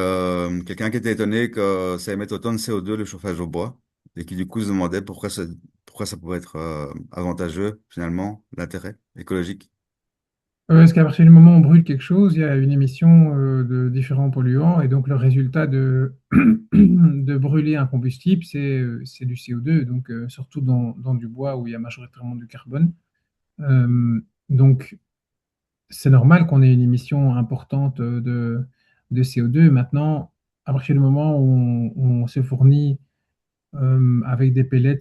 quelqu'un qui était étonné que ça émette autant de CO2 le chauffage au bois et qui du coup se demandait pourquoi ça pouvait être avantageux finalement, l'intérêt écologique. Parce qu'à partir du moment où on brûle quelque chose, il y a une émission de différents polluants et donc le résultat de brûler un combustible, c'est du CO2, donc surtout dans du bois où il y a majoritairement du carbone. Donc c'est normal qu'on ait une émission importante de CO2. Maintenant, à partir du moment où on se fournit avec des pellets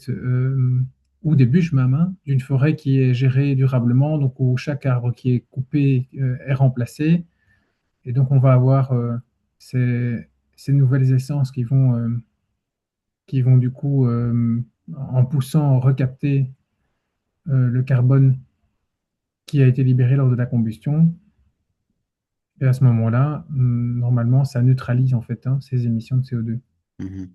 ou des bûches même, hein, d'une forêt qui est gérée durablement, donc où chaque arbre qui est coupé est remplacé, et donc on va avoir ces nouvelles essences qui vont du coup, en poussant, recapter le carbone qui a été libéré lors de la combustion. Et à ce moment-là, normalement, ça neutralise en fait hein, ces émissions de CO2. Mhm.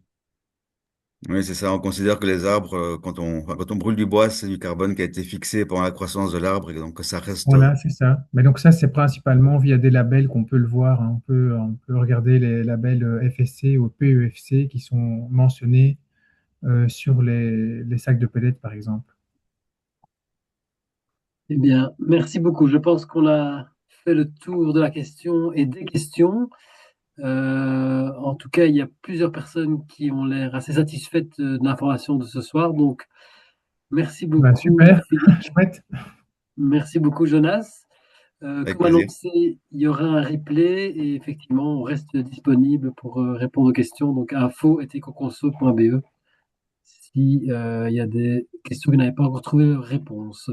Oui, c'est ça. On considère que les arbres, quand on brûle du bois, c'est du carbone qui a été fixé pendant la croissance de l'arbre et donc que ça reste. Voilà, c'est ça. Mais donc ça, c'est principalement via des labels qu'on peut le voir, hein. On peut regarder les labels FSC ou PEFC qui sont mentionnés sur les sacs de pellets, par exemple. Eh bien, merci beaucoup. Je pense qu'on a fait le tour de la question et des questions. En tout cas, il y a plusieurs personnes qui ont l'air assez satisfaites de l'information de ce soir. Donc, merci Bah, beaucoup, super, Philippe. chouette. Merci beaucoup, Jonas. Avec Comme plaisir. annoncé, il y aura un replay et effectivement, on reste disponible pour répondre aux questions. Donc, info@ecoconso.be si il y a des questions qui n'avaient pas encore trouvé de réponse.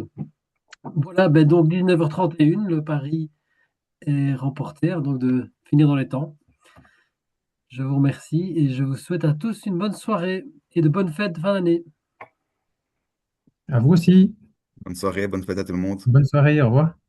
Voilà, ben donc 19h31, le pari est remporté, hein, donc de finir dans les temps. Je vous remercie et je vous souhaite à tous une bonne soirée et de bonnes fêtes de fin d'année. À vous aussi. Bonne soirée, bonne fête à tout le monde. Bonne soirée, au revoir.